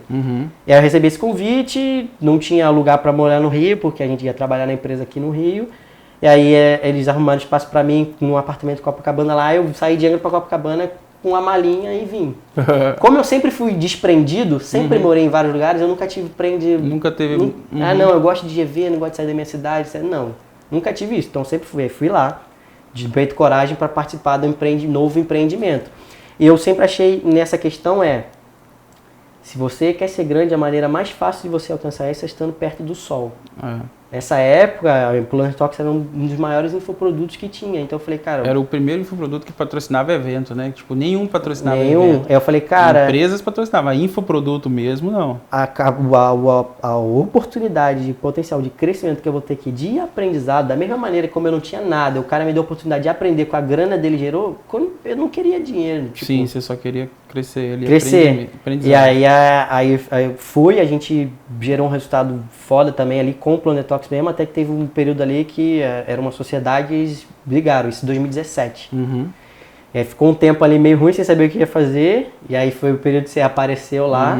E aí eu recebi esse convite, não tinha lugar para morar no Rio, porque a gente ia trabalhar na empresa aqui no Rio, e aí eles arrumaram espaço para mim num apartamento em Copacabana lá, eu saí de Angra para Copacabana com uma malinha e vim. Como eu sempre fui desprendido, sempre morei em vários lugares, eu nunca tive Nunca teve... não, eu gosto de GV, não gosto de sair da minha cidade, não, nunca tive isso, então sempre fui lá, de peito e coragem para participar do novo empreendimento. E eu sempre achei nessa questão se você quer ser grande, a maneira mais fácil de você alcançar isso é estando perto do sol. Nessa época, a Planet Talks era um dos maiores infoprodutos que tinha. Então eu falei, cara... Era o primeiro infoproduto que patrocinava evento, né? Tipo, nenhum patrocinava evento. Eu falei, cara... Empresas patrocinavam, infoproduto mesmo, não. A oportunidade de potencial de crescimento que eu vou ter aqui de aprendizado, da mesma maneira como eu não tinha nada, o cara me deu a oportunidade de aprender com a grana dele gerou, eu não queria dinheiro. Tipo, sim, você só queria crescer. E aí a gente gerou um resultado foda também ali com o Planet Talks mesmo, até que teve um período ali que era uma sociedade e eles brigaram, isso em 2017. E aí ficou um tempo ali meio ruim sem saber o que ia fazer, e aí foi o período que você apareceu lá,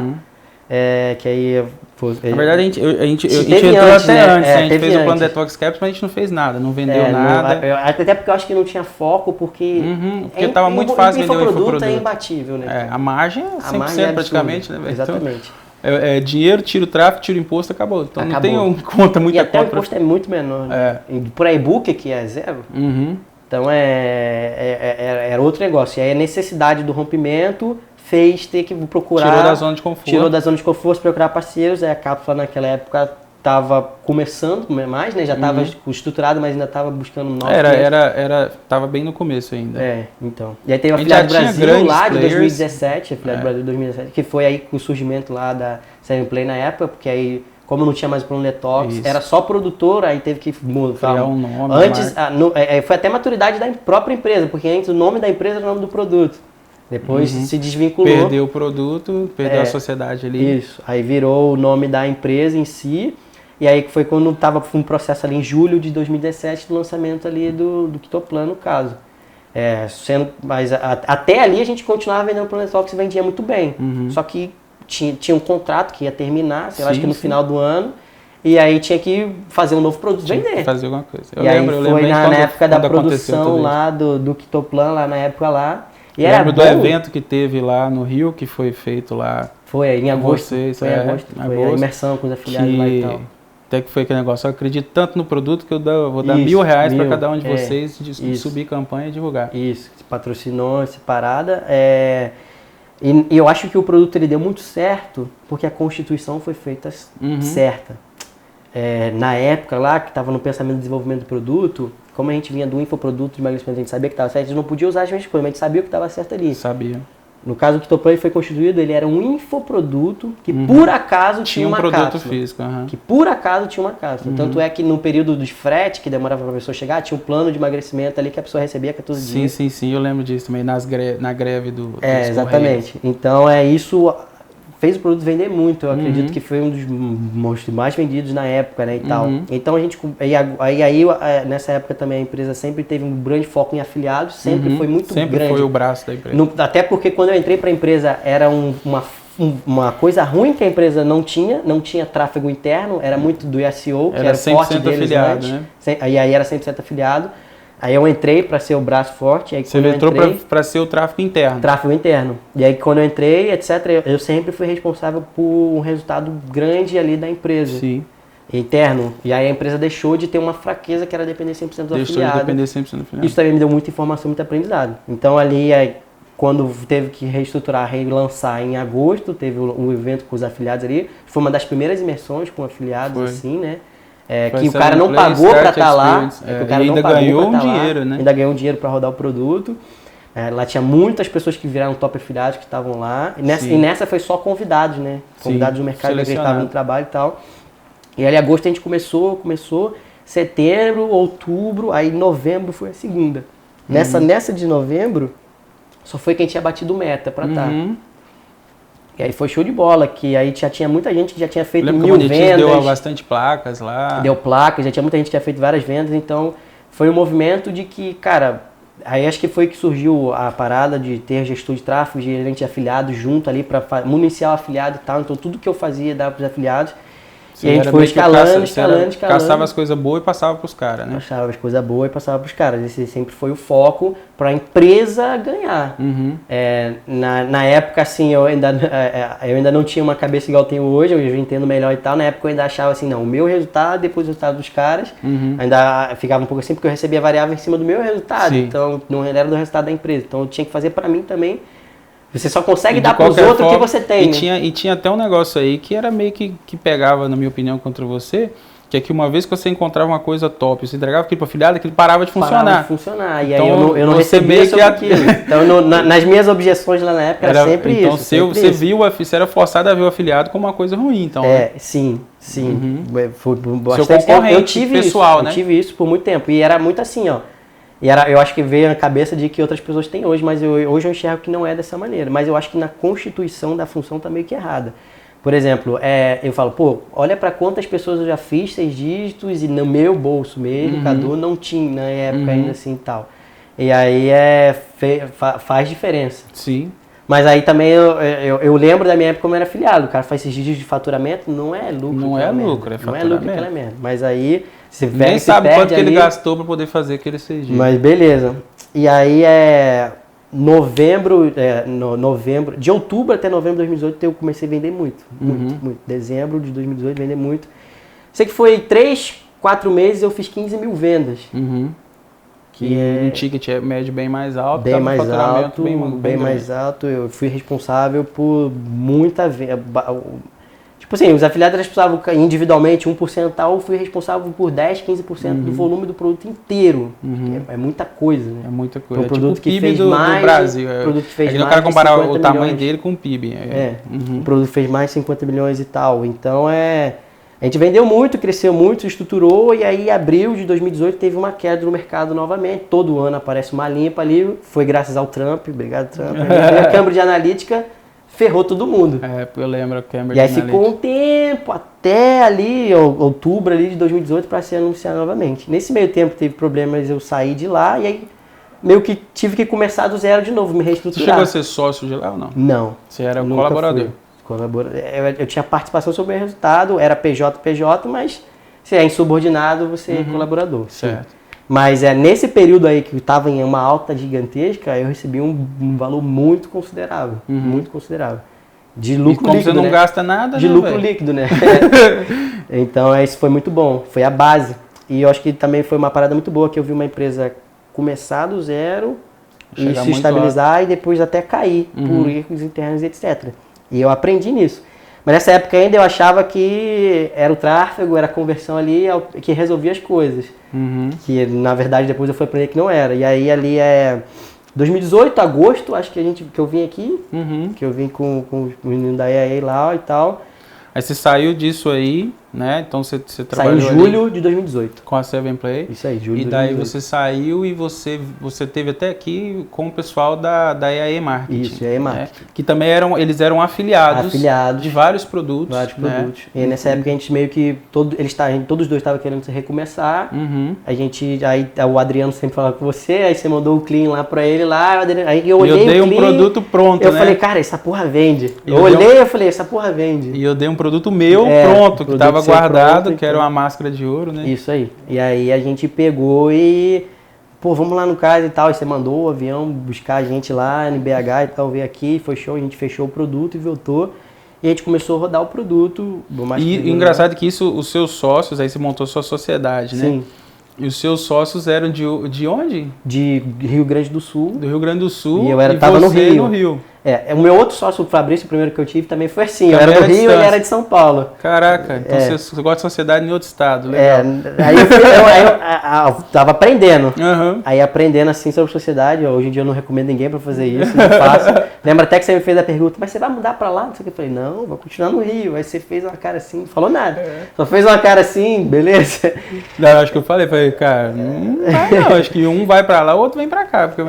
que aí... Na verdade, a gente entrou antes, até antes, a gente fez o plano Detox Caps, mas a gente não fez nada, não vendeu nada. Até porque eu acho que não tinha foco, porque estava muito fácil vender o infoproduto. É imbatível, né? A margem é 100% praticamente, né? Exatamente. Então, dinheiro, tira o tráfego, tira o imposto, acabou. Então não tem conta muita conta. E até o imposto é muito menor. Né? Por e-book, que é zero, então era outro negócio. E aí a necessidade do rompimento fez ter que procurar... Tirou da zona de conforto. Tirou da zona de conforto, procurar parceiros. Aí a Cápsula naquela época estava começando mais, né? Já estava estruturada, mas ainda estava buscando novos Tava bem no começo ainda. Então. E aí teve a Afiliado Brasil lá de 2017, a Afiliado Brasil de 2017, que foi aí com o surgimento lá da Seven Play na época, porque aí, como não tinha mais o Plano Detox, era só produtora, aí teve que criar um nome. Antes, foi até a maturidade da própria empresa, porque antes o nome da empresa era o nome do produto. Depois se desvinculou. Perdeu o produto, perdeu a sociedade ali. Isso. Aí virou o nome da empresa em si. E aí foi quando estava um processo ali em julho de 2017 do lançamento ali do Quitoplan, no caso. Mas até ali a gente continuava vendendo o Planet Talks e vendia muito bem. Só que tinha um contrato que ia terminar, sei lá, acho que no final do ano. E aí tinha que fazer um novo produto, vender. Fazer alguma coisa. Eu lembro foi na época da produção lá do Quitoplan, lá na época lá. E lembro do evento que teve lá no Rio, que foi feito lá. Foi em agosto. Vocês, foi em agosto. Foi a imersão com os afiliados lá e tal. Até que foi aquele negócio, eu acredito tanto no produto que eu vou dar R$1.000 para cada um de vocês de subir campanha e divulgar. Isso, se patrocinou essa parada. E eu acho que o produto ele deu muito certo, porque a constituição foi feita certa. Na época lá, que estava no pensamento de desenvolvimento do produto, como a gente vinha do infoproduto de emagrecimento, a gente sabia que estava certo, a gente não podia usar as mesmas coisas, mas a gente sabia o que estava certo ali. Sabia. No caso do Quitoplan foi constituído, ele era um infoproduto que por acaso tinha uma produto cápsula. Físico, que por acaso tinha uma cápsula. Tanto é que no período dos frete, que demorava para a pessoa chegar, tinha um plano de emagrecimento ali que a pessoa recebia 14 dias. Sim, eu lembro disso também, na greve do exatamente. Então isso fez o produto vender muito, eu acredito que foi um dos mais vendidos na época, né, e tal. Então a gente, nessa época também a empresa sempre teve um grande foco em afiliados, sempre foi muito grande. Sempre foi o braço da empresa. Até porque quando eu entrei para a empresa era uma coisa ruim que a empresa não tinha tráfego interno, era muito do SEO, que era forte deles afiliado, antes. Né? Aí era 100% afiliado. Aí eu entrei para ser o braço forte. Aí você entrou para ser o tráfego interno. Tráfego interno. E aí quando eu entrei, etc., eu sempre fui responsável por um resultado grande ali da empresa. Sim. Interno. E aí a empresa deixou de ter uma fraqueza que era depender 100% do afiliado. Deixou de depender 100% do afiliado. Isso também me deu muita informação, muito aprendizado. Então ali, quando teve que reestruturar, relançar em agosto, teve um evento com os afiliados ali. Foi uma das primeiras imersões com afiliados, assim, né? Que o cara não pagou para estar lá. Que o cara ainda ganhou um dinheiro, né? Ainda ganhou um dinheiro para rodar o produto. Lá tinha muitas pessoas que viraram top afiliados que estavam lá. E nessa foi só convidados, né? Convidados do mercado que estavam no trabalho e tal. E aí em agosto a gente começou, setembro, outubro, aí novembro foi a segunda. Nessa de novembro, só foi quem tinha batido meta para estar. E aí foi show de bola, que aí já tinha muita gente que já tinha feito 1000 vendas. Deu bastante placas lá. Deu placas, já tinha muita gente que tinha feito várias vendas, então foi um movimento de que, cara, aí acho que foi que surgiu a parada de ter gestor de tráfego, gerente de afiliados junto ali para municiar o afiliado e tal, então tudo que eu fazia dava para os afiliados. E a gente foi escalando. Caçava as coisas boas e passava para os caras, né? Caçava as coisas boas e passava para os caras. Esse sempre foi o foco para a empresa ganhar. Na época, assim, eu ainda não tinha uma cabeça igual eu tenho hoje, eu entendo melhor e tal. Na época eu ainda achava assim, não, o meu resultado, depois do resultado dos caras, ainda ficava um pouco assim, porque eu recebia variável em cima do meu resultado. Sim. Então, não era do resultado da empresa. Então, eu tinha que fazer para mim também. Você só consegue dar para os outros o que você tem. E tinha até um negócio aí que era meio que pegava, na minha opinião, contra você, Que é que uma vez que você encontrava uma coisa top, você entregava aquilo para afiliado, aquilo parava de funcionar. Parava de funcionar. E então, aí eu não recebia sobre aquilo. Então, nas minhas objeções lá na época era sempre então, isso. Então, você era forçado a ver o afiliado como uma coisa ruim, então. Sim. Foi bastante Seu concorrente eu tive pessoal, isso, né? Eu tive isso por muito tempo. E era muito assim, ó. Eu acho que veio na cabeça de que outras pessoas têm hoje, mas hoje eu enxergo que não é dessa maneira. Mas eu acho que na constituição da função tá meio que errada. Por exemplo, eu falo, pô, olha para quantas pessoas eu já fiz 6 dígitos e no meu bolso mesmo, Cadu não tinha na época ainda assim e tal. E aí faz diferença. Sim. Mas aí também eu lembro da minha época como era afiliado. O cara faz 6 dígitos de faturamento, não é lucro. Não é lucro, é faturamento. Não é lucro aquela merda. Mas aí você nem sabe quanto que ele gastou para poder fazer aqueles 6 dígitos. Mas beleza. E aí novembro, de outubro até novembro de 2018 eu comecei a vender muito. Dezembro de 2018 vender muito. Sei que foi 3, 4 meses eu fiz 15 mil vendas. Que um ticket médio bem mais alto. Bem mais alto, bem mais alto. Eu fui responsável por muita venda. Tipo assim, os afiliados responsáveis individualmente 1% tal, eu fui responsável por 10, 15% do volume do produto inteiro. É muita coisa, né? É muita coisa. Um produto tipo o que PIB fez do mais, Brasil. Produto que fez eu mais quero comparar o tamanho milhões. dele com o PIB. O produto fez mais de 50 milhões e tal. Então a gente vendeu muito, cresceu muito, estruturou e aí em abril de 2018 teve uma queda no mercado novamente. Todo ano aparece uma limpa ali. Foi graças ao Trump, obrigado Trump. A Cambridge Analytica ferrou todo mundo. Eu lembro a Cambridge E aí ficou um tempo até ali, outubro ali de 2018 para se anunciar novamente. Nesse meio tempo teve problemas, eu saí de lá e aí meio que tive que começar do zero de novo, me reestruturar. Você chegou a ser sócio de lá ou não? Não. Você era colaborador? Eu tinha participação sobre o resultado, era PJ, mas se é insubordinado, você é colaborador. Certo. Sim. Mas nesse período aí que eu estava em uma alta gigantesca, eu recebi um valor muito considerável. Muito considerável. De lucro líquido, como você não gasta nada, de lucro líquido, né? Então isso foi muito bom, foi a base. E eu acho que também foi uma parada muito boa, que eu vi uma empresa começar do zero e se estabilizar e depois até cair por erros internos e etc. E eu aprendi nisso. Mas nessa época ainda eu achava que era o tráfego, era a conversão ali que resolvia as coisas. Que na verdade depois eu fui aprender que não era. E aí ali 2018, agosto, acho que eu vim aqui, que eu vim com os meninos da EAA lá e tal. Aí você saiu disso aí, né? Então você trabalhou Saiu em julho de 2018. Com a 7Play. Isso aí, julho de 2018. E daí você saiu e você teve até aqui com o pessoal da EAE Marketing. Isso, EAE Marketing. Né? Que também eles eram afiliados de vários produtos. Produtos. E nessa época a gente meio que, todos os dois estavam querendo se recomeçar. Aí o Adriano sempre falava com você, aí você mandou o clean lá pra ele lá. Aí eu olhei dei um produto pronto, eu falei, cara, essa porra vende. Eu falei, essa porra vende. E eu dei um produto meu pronto, que tava guardado, pronto, que era uma máscara de ouro, né? Isso aí. E aí a gente pegou e, pô, vamos lá no caso e tal. E você mandou o avião buscar a gente lá no BH e tal, veio aqui, foi show, a gente fechou o produto e voltou. E a gente começou a rodar o produto. E engraçado que isso, os seus sócios, aí você montou sua sociedade, né? Sim. E os seus sócios eram de onde? De Rio Grande do Sul. Do Rio Grande do Sul. E eu tava no Rio. O meu outro sócio, o Fabrício, o primeiro que eu tive, também foi assim. Eu era do Rio e ele era de São Paulo. Caraca, então você gosta de sociedade em outro estado, legal. Aí eu tava aprendendo. Aí aprendendo assim sobre sociedade, hoje em dia eu não recomendo ninguém pra fazer isso, não faço. Lembra até que você me fez a pergunta, mas você vai mudar pra lá? Não sei o que. Eu falei, não, vou continuar no Rio. Aí você fez uma cara assim, não falou nada. Só fez uma cara assim, beleza? Não, acho que eu falei, cara, não, acho que um vai pra lá, o outro vem pra cá. Porque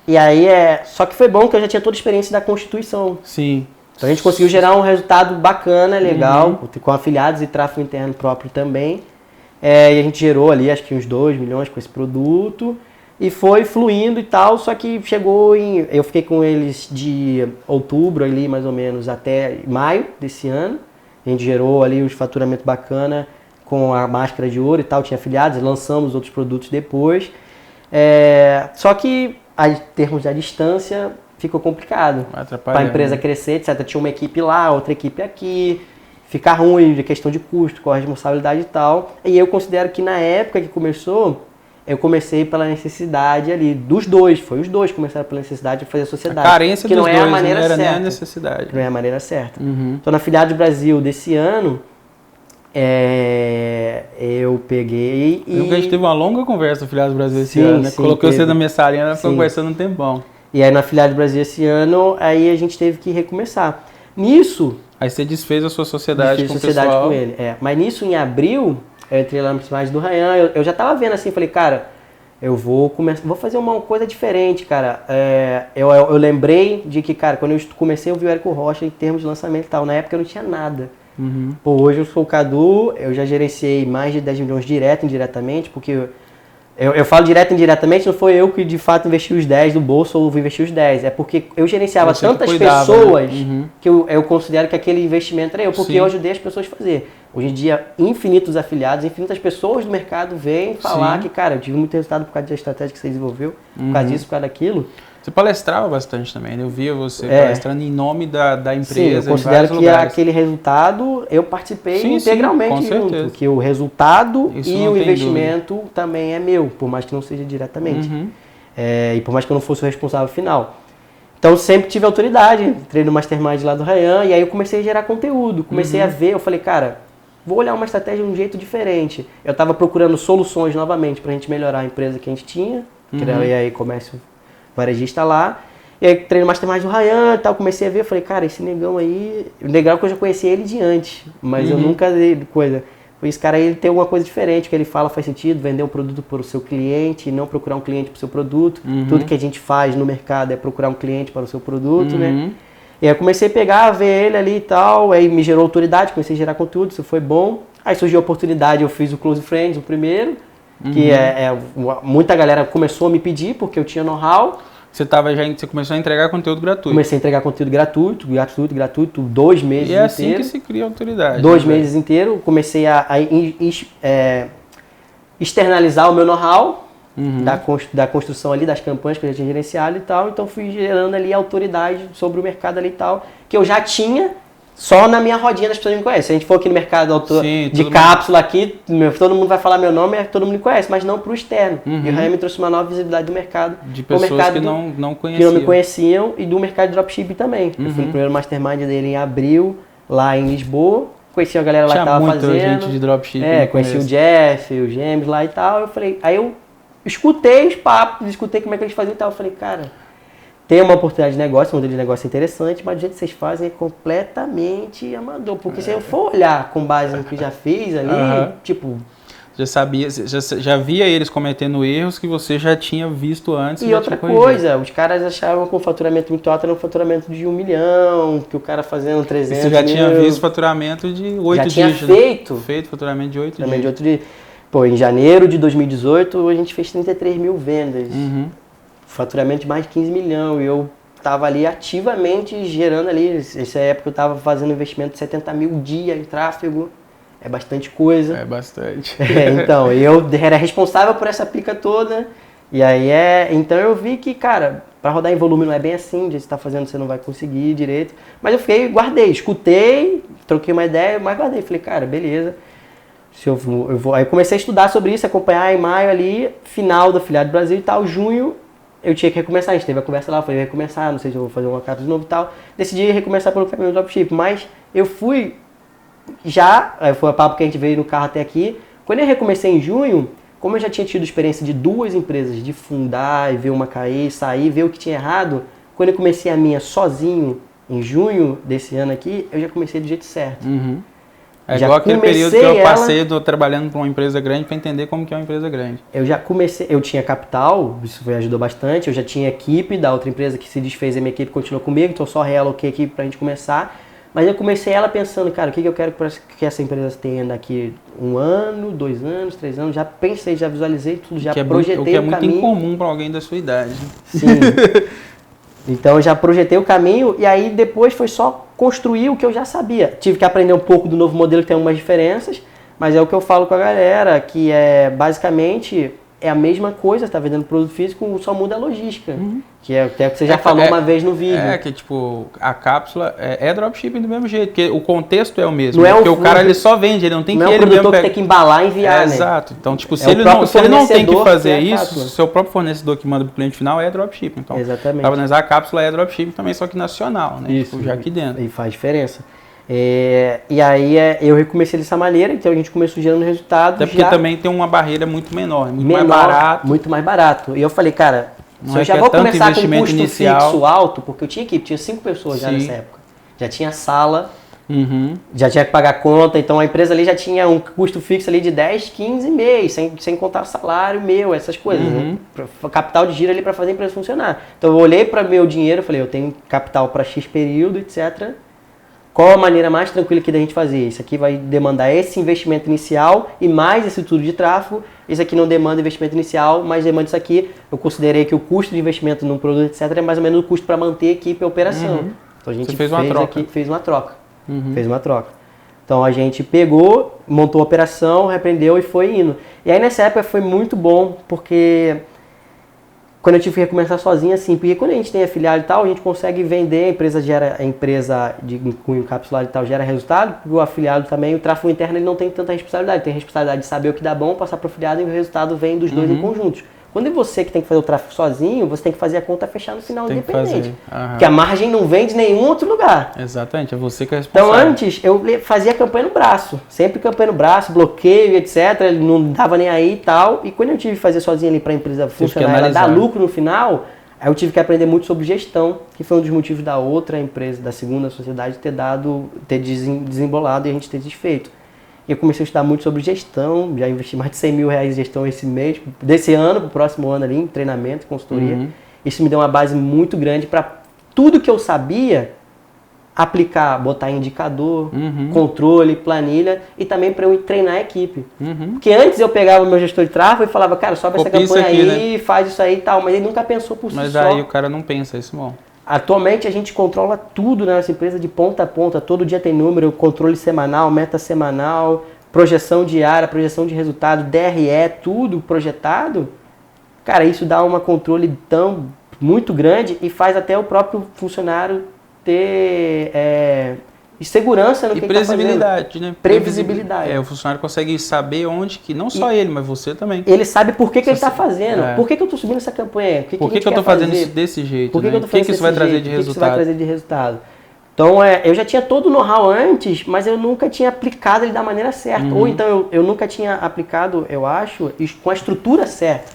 E aí só que foi bom que eu já tinha toda a experiência da Constituição. Sim. Então a gente conseguiu gerar um resultado bacana, legal, com afiliados e tráfego interno próprio também. E a gente gerou ali acho que uns 2 milhões com esse produto. E foi fluindo e tal, só que chegou eu fiquei com eles de outubro ali mais ou menos até maio desse ano. A gente gerou ali os faturamentos bacana com a máscara de ouro e tal, tinha afiliados, lançamos outros produtos depois. Só que em termos da distância ficou complicado para a empresa crescer, etc. Tinha uma equipe lá, outra equipe aqui, ficar ruim de questão de custo, com a responsabilidade e tal. E eu considero que na época que começou, eu comecei pela necessidade ali dos dois, foi os dois que começaram pela necessidade de fazer a sociedade. A carência que dos não é dois, a maneira não era certa. nem a necessidade. Não é a maneira certa. Então na Afiliados Brasil desse ano, Eu peguei e... A gente teve uma longa conversa no Afiliados Brasil esse Sim, ano, né? sim, Colocou teve. você na minha salinha, nós ficamos Sim. conversando um tempão. E aí, na Afiliados Brasil esse ano, aí a gente teve que recomeçar. Nisso... Aí você desfez a sua sociedade com o sociedade pessoal. com ele. Mas nisso, em abril, eu entrei lá no personagem do Ryan, eu já tava vendo assim, falei, cara, eu vou fazer uma coisa diferente, cara. Eu lembrei de que, cara, quando eu comecei a ouvir o Érico Rocha em termos de lançamento e tal, na época eu não tinha nada. Uhum. Pô, hoje eu sou o Cadu, eu já gerenciei mais de 10 milhões direto e indiretamente, porque eu falo direto e indiretamente, não foi eu que de fato investi os 10 do bolso ou investi os 10, é porque eu gerenciava Você que tantas cuidava, pessoas, né? Uhum. que eu considero que aquele investimento era eu, porque Sim. eu ajudei as pessoas a fazer. Hoje em dia, infinitos afiliados, infinitas pessoas do mercado vêm falar Sim. que, cara, eu tive muito resultado por causa da estratégia que você desenvolveu, por causa disso, por causa daquilo. Você palestrava bastante também, né? Eu via você palestrando em nome da empresa. Sim, eu em considero vários que lugares. aquele resultado, eu participei Sim, integralmente com junto, certeza. que o resultado Isso e não o tem investimento também é meu, por mais que não seja diretamente. Uhum. E por mais que eu não fosse o responsável final. Então sempre tive autoridade, entrei no Mastermind lá do Ryan, e aí eu comecei a gerar conteúdo, comecei a ver, eu falei, cara, vou olhar uma estratégia de um jeito diferente. Eu estava procurando soluções novamente para a gente melhorar a empresa que a gente tinha, que era aí comércio varejista lá. E aí treino Mastermind do Ryan e tal, comecei a ver, eu falei, cara, esse negão aí, o legal é que eu já conhecia ele de antes, mas eu nunca dei coisa. Esse cara aí, ele tem alguma coisa diferente, o que ele fala faz sentido, vender um produto para o seu cliente, não procurar um cliente para o seu produto. Tudo que a gente faz no mercado é procurar um cliente para o seu produto, né? E aí eu comecei a pegar, ver ele ali e tal, aí me gerou autoridade, comecei a gerar conteúdo, isso foi bom. Aí surgiu a oportunidade, eu fiz o Close Friends, o primeiro, que muita galera começou a me pedir, porque eu tinha know-how. Você começou a entregar conteúdo gratuito. Comecei a entregar conteúdo gratuito, 2 meses inteiros. E é assim que se cria autoridade. 2 meses inteiros, comecei a externalizar o meu know-how da construção ali, das campanhas que eu já tinha gerenciado e tal. Então fui gerando ali autoridade sobre o mercado ali e tal, que eu já tinha, só na minha rodinha das pessoas me conhecem. Se a gente for aqui no mercado de cápsula aqui, todo mundo vai falar meu nome, todo mundo me conhece, mas não para o externo. E o Ryan me trouxe uma nova visibilidade do mercado. De pessoas mercado que não conheciam. Que não me conheciam, e do mercado de dropshipping também. Eu fui no primeiro mastermind dele em abril, lá em Lisboa. Conheci a galera lá que tava fazendo. Tinha muita gente de dropshipping. Conheci o Jeff, o James lá e tal. Eu falei, aí eu escutei os papos, escutei como é que eles faziam e tal. Eu falei, cara, tem uma oportunidade de negócio, um modelo de negócio interessante, mas do jeito que vocês fazem é completamente amador. Porque se eu for olhar com base no que já fiz ali, tipo... Já sabia, já via eles cometendo erros que você já tinha visto antes. E outra coisa, os caras achavam que o faturamento muito alto era um faturamento de 1 milhão, que o cara fazendo 300 Você já mil, tinha visto faturamento de 8 já dígitos. tinha feito. Feito faturamento de 8 dígitos. De outro dia. Pô, em janeiro de 2018 a gente fez 33 mil vendas. Faturamento de mais de 15 milhões. E eu tava ali ativamente gerando ali. Nessa época eu tava fazendo investimento de 70 mil dia em tráfego. É bastante coisa. É bastante. Então, eu era responsável por essa pica toda. E aí então eu vi que, cara, para rodar em volume não é bem assim, de você tá fazendo você não vai conseguir direito. Mas eu guardei, escutei, troquei uma ideia, mas guardei. Falei, cara, beleza. Se eu vou. Aí comecei a estudar sobre isso, acompanhar em maio ali, final do Afiliado Brasil e tal, junho. Eu tinha que recomeçar, a gente teve a conversa lá, falei, recomeçar, não sei se eu vou fazer uma carta de novo e tal. Decidi recomeçar pelo caminho do dropship, mas eu fui foi o papo que a gente veio no carro até aqui. Quando eu recomecei em junho, como eu já tinha tido experiência de 2 empresas, de fundar e ver uma cair, sair, ver o que tinha errado, quando eu comecei a minha sozinho, em junho desse ano aqui, eu já comecei do jeito certo. É igual aquele período que eu passei trabalhando para uma empresa grande para entender como que é uma empresa grande. Eu tinha capital, isso ajudou bastante, eu já tinha equipe da outra empresa que se desfez, a minha equipe continuou comigo, então eu só realoquei a equipe para a gente começar. Mas eu comecei ela pensando, cara, o que eu quero que essa empresa tenha daqui 1 ano, 2 anos, 3 anos. Já pensei, já visualizei tudo, já projetei o caminho. O que é muito incomum para alguém da sua idade. Sim. Então eu já projetei o caminho e aí depois foi só construir o que eu já sabia. Tive que aprender um pouco do novo modelo que tem algumas diferenças, mas é o que eu falo com a galera, que basicamente é a mesma coisa, tá vendendo produto físico, só muda a logística. Que é o que você já falou uma vez no vídeo. Que tipo, a cápsula é dropshipping do mesmo jeito, porque o contexto é o mesmo. Não porque o cara ele só vende, ele não tem que ele mesmo que tem que embalar e enviar, né? Exato. Então, tipo, se ele não tem que fazer isso, cápsula. seu próprio fornecedor que manda pro cliente final é dropshipping. Então, exatamente. para analisar a cápsula é dropshipping também, só que nacional, né? Isso. Tipo, já aqui dentro. E faz diferença. E aí eu recomecei dessa maneira, então a gente começou gerando resultado. Até porque também tem uma barreira muito menor, muito mais barato. Muito mais barato. E eu falei, cara, se eu já vou começar com um custo fixo alto, porque eu tinha equipe, tinha 5 pessoas já nessa época. Já tinha sala, já tinha que pagar conta, então a empresa ali já tinha um custo fixo ali de 10, 15 mês, sem contar o salário meu, essas coisas, né? Capital de giro ali para fazer a empresa funcionar. Então eu olhei para meu dinheiro e falei, eu tenho capital para X período, etc. Qual a maneira mais tranquila aqui da gente fazer? Isso aqui vai demandar esse investimento inicial e mais esse tudo de tráfego. Isso aqui não demanda investimento inicial, mas demanda isso aqui. Eu considerei que o custo de investimento num produto, etc., é mais ou menos o custo para manter a equipe e a operação. Então a gente fez uma troca. Fez uma troca. Então a gente pegou, montou a operação, repreendeu e foi indo. E aí nessa época foi muito bom, porque quando eu tive que recomeçar sozinho, assim, porque quando a gente tem afiliado e tal, a gente consegue vender, a empresa de cunho capsular e tal gera resultado, o afiliado também, o tráfego interno ele não tem tanta responsabilidade, tem a responsabilidade de saber o que dá bom, passar para o afiliado e o resultado vem dos dois em conjuntos. Quando é você que tem que fazer o tráfego sozinho, você tem que fazer a conta fechar no final independente. Porque a margem não vem de nenhum outro lugar. Exatamente, é você que é responsável. Então antes eu fazia campanha no braço, sempre campanha no braço, bloqueio, etc. Não dava nem aí e tal. E quando eu tive que fazer sozinho ali para a empresa funcionar, ela dar lucro no final, aí eu tive que aprender muito sobre gestão, que foi um dos motivos da outra empresa, da segunda sociedade, ter desembolado e a gente ter desfeito. E eu comecei a estudar muito sobre gestão, já investi mais de 100 mil reais em gestão esse mês, desse ano para o próximo ano ali, em treinamento, consultoria. Isso me deu uma base muito grande para tudo que eu sabia aplicar, botar indicador, controle, planilha e também para eu treinar a equipe. Porque antes eu pegava o meu gestor de tráfego e falava, cara, sobe essa campanha aqui, aí, né? Faz isso aí e tal, mas ele nunca pensou por si só. Mas aí o cara não pensa isso, bom. Atualmente a gente controla tudo na nossa empresa de ponta a ponta, todo dia tem número, controle semanal, meta semanal, projeção diária, projeção de resultado, DRE, tudo projetado. Cara, isso dá um controle muito grande e faz até o próprio funcionário ter segurança no que ele está fazendo. E previsibilidade, né? Previsibilidade. O funcionário consegue saber onde que, não só ele, mas você também. Ele sabe por que ele está fazendo. Por que eu estou subindo essa campanha? Por que eu estou fazendo isso desse jeito? Por que eu estou fazendo isso vai trazer de resultado? O que isso vai trazer de resultado? Então, eu já tinha todo o know-how antes, mas eu nunca tinha aplicado ele da maneira certa. Ou então, eu nunca tinha aplicado, eu acho, com a estrutura certa.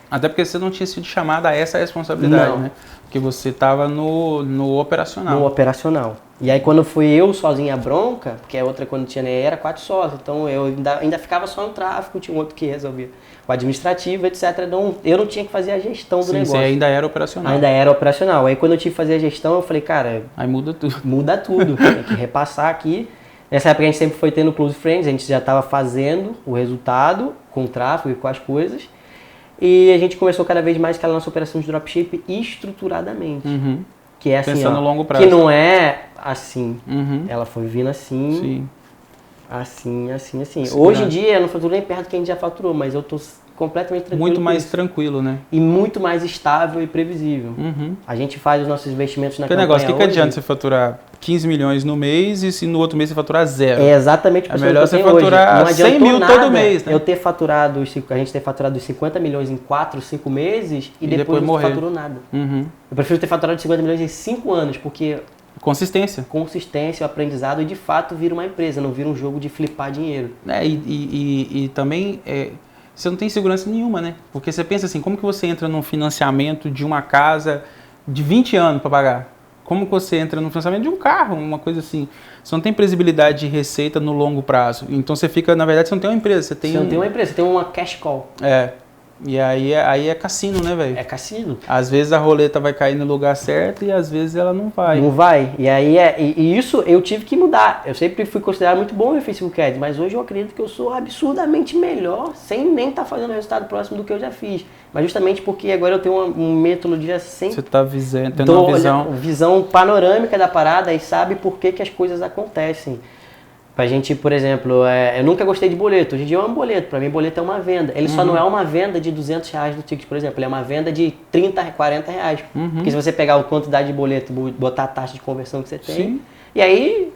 Até porque você não tinha sido chamado a essa responsabilidade, né? Porque você estava no operacional. No operacional. E aí quando fui eu sozinho a bronca, porque a outra quando tinha nem era 4 sócios, então eu ainda ficava só no tráfego, tinha um outro que resolvia o administrativo, etc. Então eu não tinha que fazer a gestão do negócio. Você ainda era operacional. Ainda era operacional. Aí quando eu tive que fazer a gestão, eu falei, cara... Aí muda tudo. Muda tudo, tem que repassar aqui. Nessa época a gente sempre foi tendo Close Friends, a gente já estava fazendo o resultado com o tráfego e com as coisas. E a gente começou cada vez mais aquela nossa operação de dropship estruturadamente. Que é assim, pensando no longo prazo. Que não é assim. Ela foi vindo assim, Sim. assim. Hoje em dia eu não faturo nem perto do que a gente já faturou, mas eu tô completamente tranquilo. Muito mais tranquilo, né? E muito mais estável e previsível. A gente faz os nossos investimentos na campanha negócio, o que adianta você faturar 15 milhões no mês e se no outro mês você faturar 0? É exatamente o que melhor você faturar 100 mil todo mês, né? A gente ter faturado os 50 milhões em 4, 5 meses e depois não faturou nada. Eu prefiro ter faturado 50 milhões em 5 anos, porque... Consistência, o aprendizado e de fato vira uma empresa, não vira um jogo de flipar dinheiro. E também você não tem segurança nenhuma, né? Porque você pensa assim, como que você entra num financiamento de uma casa de 20 anos para pagar? Como que você entra no financiamento de um carro, uma coisa assim? Você não tem previsibilidade de receita no longo prazo. Então você fica, na verdade, você não tem uma empresa. Você não tem uma empresa, você tem uma cash call. E aí é cassino, né, velho? É cassino. Às vezes a roleta vai cair no lugar certo e às vezes ela não vai. Não vai. E aí e isso eu tive que mudar. Eu sempre fui considerado muito bom no Facebook Ads, mas hoje eu acredito que eu sou absurdamente melhor, sem nem estar fazendo resultado próximo do que eu já fiz. Mas justamente porque agora eu tenho uma metodologia sempre... Você está tendo uma visão panorâmica da parada e sabe por que as coisas acontecem. Pra gente, por exemplo, eu nunca gostei de boleto. Hoje em dia eu amo boleto. Pra mim, boleto é uma venda. Ele só não é uma venda de R$200 do ticket, por exemplo. Ele é uma venda de 30, 40 reais. Porque se você pegar a quantidade de boleto, botar a taxa de conversão que você tem, e aí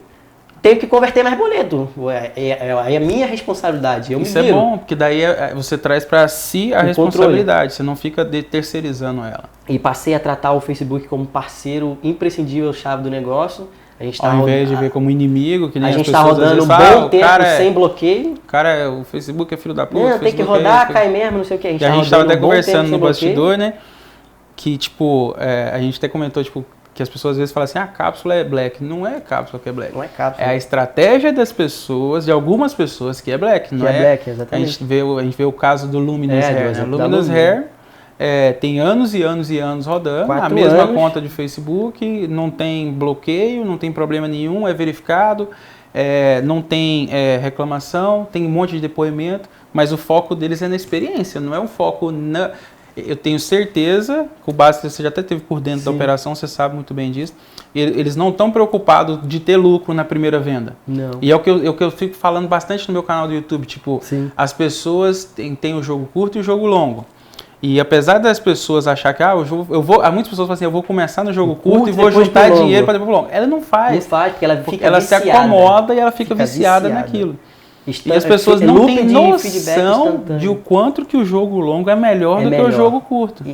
tenho que converter mais boleto. É a minha responsabilidade. Isso é bom, porque daí você traz pra si a responsabilidade. Você não fica terceirizando ela. E passei a tratar o Facebook como parceiro imprescindível, chave do negócio. A gente tá Ao invés de ver como inimigo, que nem a gente as tá pessoas rodando um às vezes bom tempo sem bloqueio. O Facebook é filho da puta. Não, tem que rodar, cai mesmo, não sei o que. A gente tava até conversando no bastidor, né? Que, tipo, a gente até comentou, tipo, que as pessoas às vezes falam assim, a cápsula é black. Não é cápsula que é black. Não é cápsula. É a estratégia das pessoas, de algumas pessoas, que é black. Não é black, exatamente. A gente vê o caso do Luminous Hair. Né? Luminous Hair tem anos e anos e anos rodando, a mesma conta de Facebook, não tem bloqueio, não tem problema nenhum, é verificado, não tem reclamação, tem um monte de depoimento, mas o foco deles é na experiência, não é um foco na... Eu tenho certeza, que o básico você já até teve por dentro da operação, você sabe muito bem disso, eles não estão preocupados de ter lucro na primeira venda. Não. E é o que eu fico falando bastante no meu canal do YouTube, tipo, as pessoas têm o jogo curto e o jogo longo. E apesar das pessoas acharem que muitas pessoas falam assim, eu vou começar no jogo curto e vou juntar dinheiro para depois pro longo. Ela não faz. Não faz, porque ela fica ela viciada. se acomoda e ela fica viciada naquilo. E as pessoas não têm noção de o quanto que o jogo longo é melhor do que o jogo curto.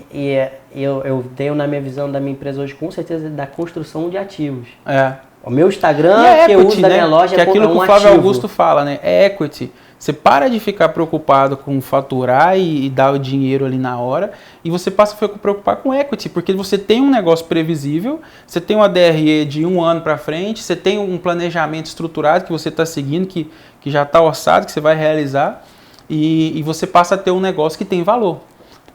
Eu tenho na minha visão da minha empresa hoje, com certeza, da construção de ativos. É. O meu Instagram, que eu uso da minha loja, que é aquilo que o Flávio Augusto fala, né? É equity. Você para de ficar preocupado com faturar e dar o dinheiro ali na hora e você passa a ficar preocupado com equity, porque você tem um negócio previsível, você tem uma DRE de 1 ano para frente, você tem um planejamento estruturado que você está seguindo, que já está orçado, que você vai realizar e você passa a ter um negócio que tem valor.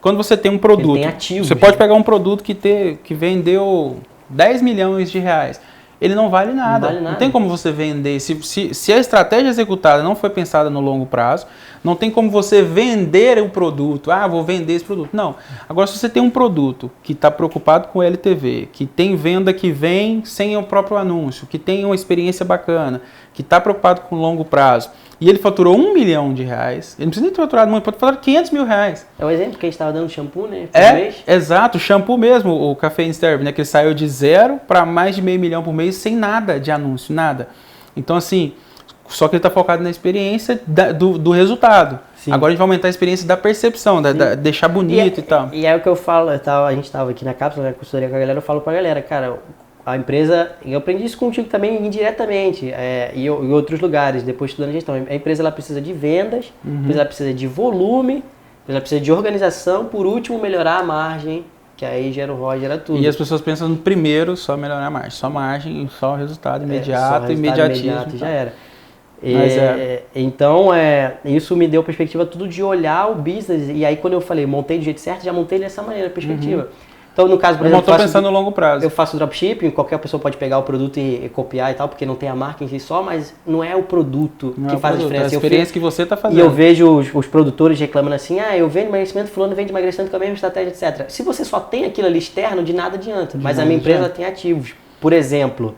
Quando você tem um produto, tem ativos, você pode pegar um produto que vendeu 10 milhões de reais. Ele não vale nada. Não tem como você vender. Se a estratégia executada não foi pensada no longo prazo, não tem como você vender o produto. Vou vender esse produto. Não. Agora, se você tem um produto que está preocupado com LTV, que tem venda que vem sem o próprio anúncio, que tem uma experiência bacana, que está preocupado com longo prazo, e ele faturou 1 milhão de reais, ele não precisa nem ter faturado muito, pode faturar 500 mil reais. É o exemplo que a gente estava dando shampoo, né? Exato, o shampoo mesmo, o Café Sterve, né? Que ele saiu de 0 para mais de 500 mil por mês sem nada de anúncio, nada. Então, assim, só que ele está focado na experiência do resultado. Sim. Agora a gente vai aumentar a experiência da percepção, deixar bonito e tal. E é o que eu falo, a gente estava aqui na cápsula, na consultoria com a galera, eu falo para a galera, cara, a empresa, eu aprendi isso contigo também indiretamente, e em outros lugares, depois estudando gestão. A empresa ela precisa de vendas, a empresa ela precisa de volume, ela precisa de organização, por último melhorar a margem, que aí gera o ROI, gera tudo. E as pessoas pensam no primeiro só melhorar a margem, só o resultado imediato, imediatismo. Já era. Então, isso me deu perspectiva tudo de olhar o business, e aí quando eu falei, montei do jeito certo, já montei dessa maneira, perspectiva. Então, no caso, por exemplo, eu estou pensando no longo prazo. Eu faço dropshipping, qualquer pessoa pode pegar o produto e copiar e tal, porque não tem a marca em si só, mas não é o produto que faz a diferença. É a experiência que você está fazendo. E eu vejo os produtores reclamando assim, eu vendo emagrecimento, fulano vende emagrecimento com a mesma estratégia, etc. Se você só tem aquilo ali externo, de nada adianta. Mas a minha empresa tem ativos. Por exemplo,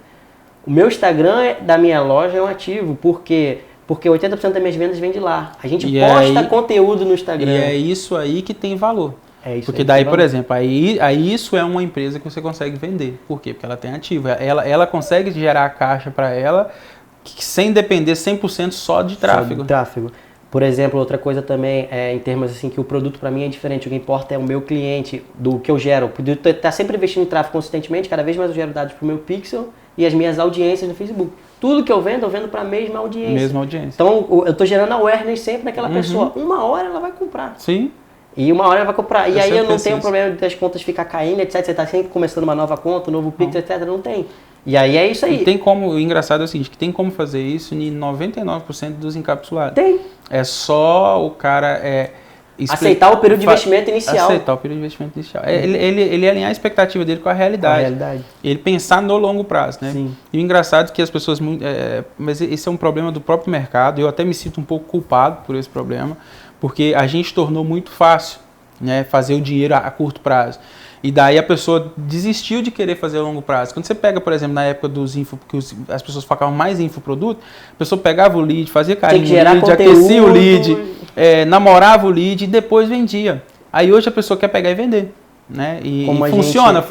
o meu Instagram da minha loja é um ativo, porque 80% das minhas vendas vem de lá. A gente posta conteúdo no Instagram. E é isso aí que tem valor. Porque daí, por exemplo, aí isso é uma empresa que você consegue vender. Por quê? Porque ela tem ativo. Ela consegue gerar caixa para ela sem depender 100% só de tráfego. Só de tráfego. Por exemplo, outra coisa também, em termos assim, que o produto para mim é diferente. O que importa é o meu cliente, do que eu gero. Eu estou sempre investindo em tráfego consistentemente, cada vez mais eu gero dados para o meu pixel e as minhas audiências no Facebook. Tudo que eu vendo para a mesma audiência. Então, eu estou gerando awareness sempre naquela pessoa. Uma hora ela vai comprar. Sim. E uma hora ela vai comprar. E aí eu não tenho problema das contas ficar caindo, etc. Você está sempre começando uma nova conta, um novo pixel, etc. Não tem. E aí é isso aí. E tem como, o engraçado é o seguinte, que tem como fazer isso em 99% dos encapsulados. Tem. É só o cara... aceitar o período de investimento inicial. Aceitar o período de investimento inicial. Ele alinhar a expectativa dele com a realidade. Ele pensar no longo prazo, né? Sim. E o engraçado é que as pessoas... mas esse é um problema do próprio mercado. Eu até me sinto um pouco culpado por esse problema, porque a gente tornou muito fácil, né, fazer o dinheiro a curto prazo. E daí a pessoa desistiu de querer fazer a longo prazo. Quando você pega, por exemplo, na época dos que as pessoas focavam mais em infoproduto, a pessoa pegava o lead, fazia carinho no lead, aquecia o lead, namorava o lead e depois vendia. Aí hoje a pessoa quer pegar e vender. Né? E funciona.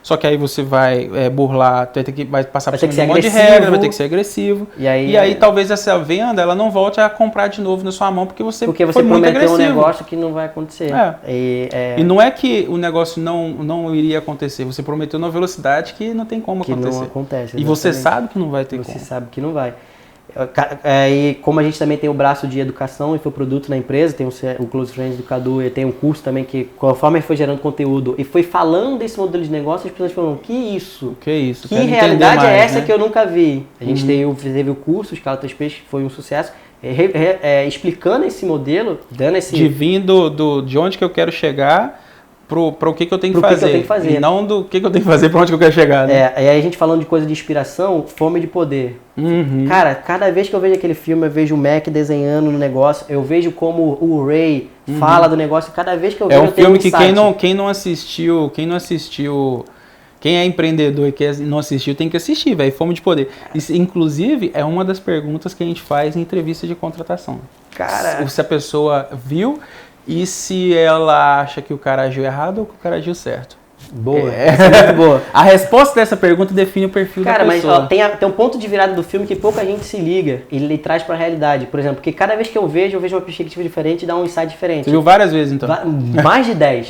Só que aí você vai burlar, vai passar por Vai ter cima que de um ser monte de agressivo. regra, vai ter que ser agressivo. E aí talvez essa venda ela não volte a comprar de novo na sua mão porque você foi muito prometeu agressivo. um negócio que não vai acontecer. E não é que o negócio não iria acontecer, você prometeu numa velocidade que não tem como acontecer. Que não acontece. E você sabe que não vai ter como. Você sabe que não vai. E como a gente também tem o braço de educação e foi produto na empresa, tem o Close Friends do Cadu e tem um curso também que, conforme ele foi gerando conteúdo e foi falando desse modelo de negócio, as pessoas falaram, que isso? Que realidade mais, é essa, né? Que eu nunca vi? A gente teve o curso, Escala 3 Peixes, que foi um sucesso, explicando esse modelo, dando esse... De onde que eu quero chegar para o que eu tenho que fazer. E não do que eu tenho que fazer para onde que eu quero chegar. Né? E aí a gente falando de coisa de inspiração, fome de poder. Cara, cada vez que eu vejo aquele filme, eu vejo o Mac desenhando no negócio, eu vejo como o Ray fala do negócio, cada vez que eu vejo um filme que quem não assistiu, quem é empreendedor e não assistiu, tem que assistir, velho. Fome de poder. Isso, inclusive, é uma das perguntas que a gente faz em entrevista de contratação. Cara... Se a pessoa viu e se ela acha que o cara agiu errado ou que o cara agiu certo. Boa, essa é muito boa. A resposta dessa pergunta define o perfil da pessoa. Cara, mas tem um ponto de virada do filme que pouca gente se liga e ele traz pra realidade. Por exemplo, porque cada vez que eu vejo uma perspectiva diferente e dá um insight diferente. Você viu várias vezes, então? Mais de 10.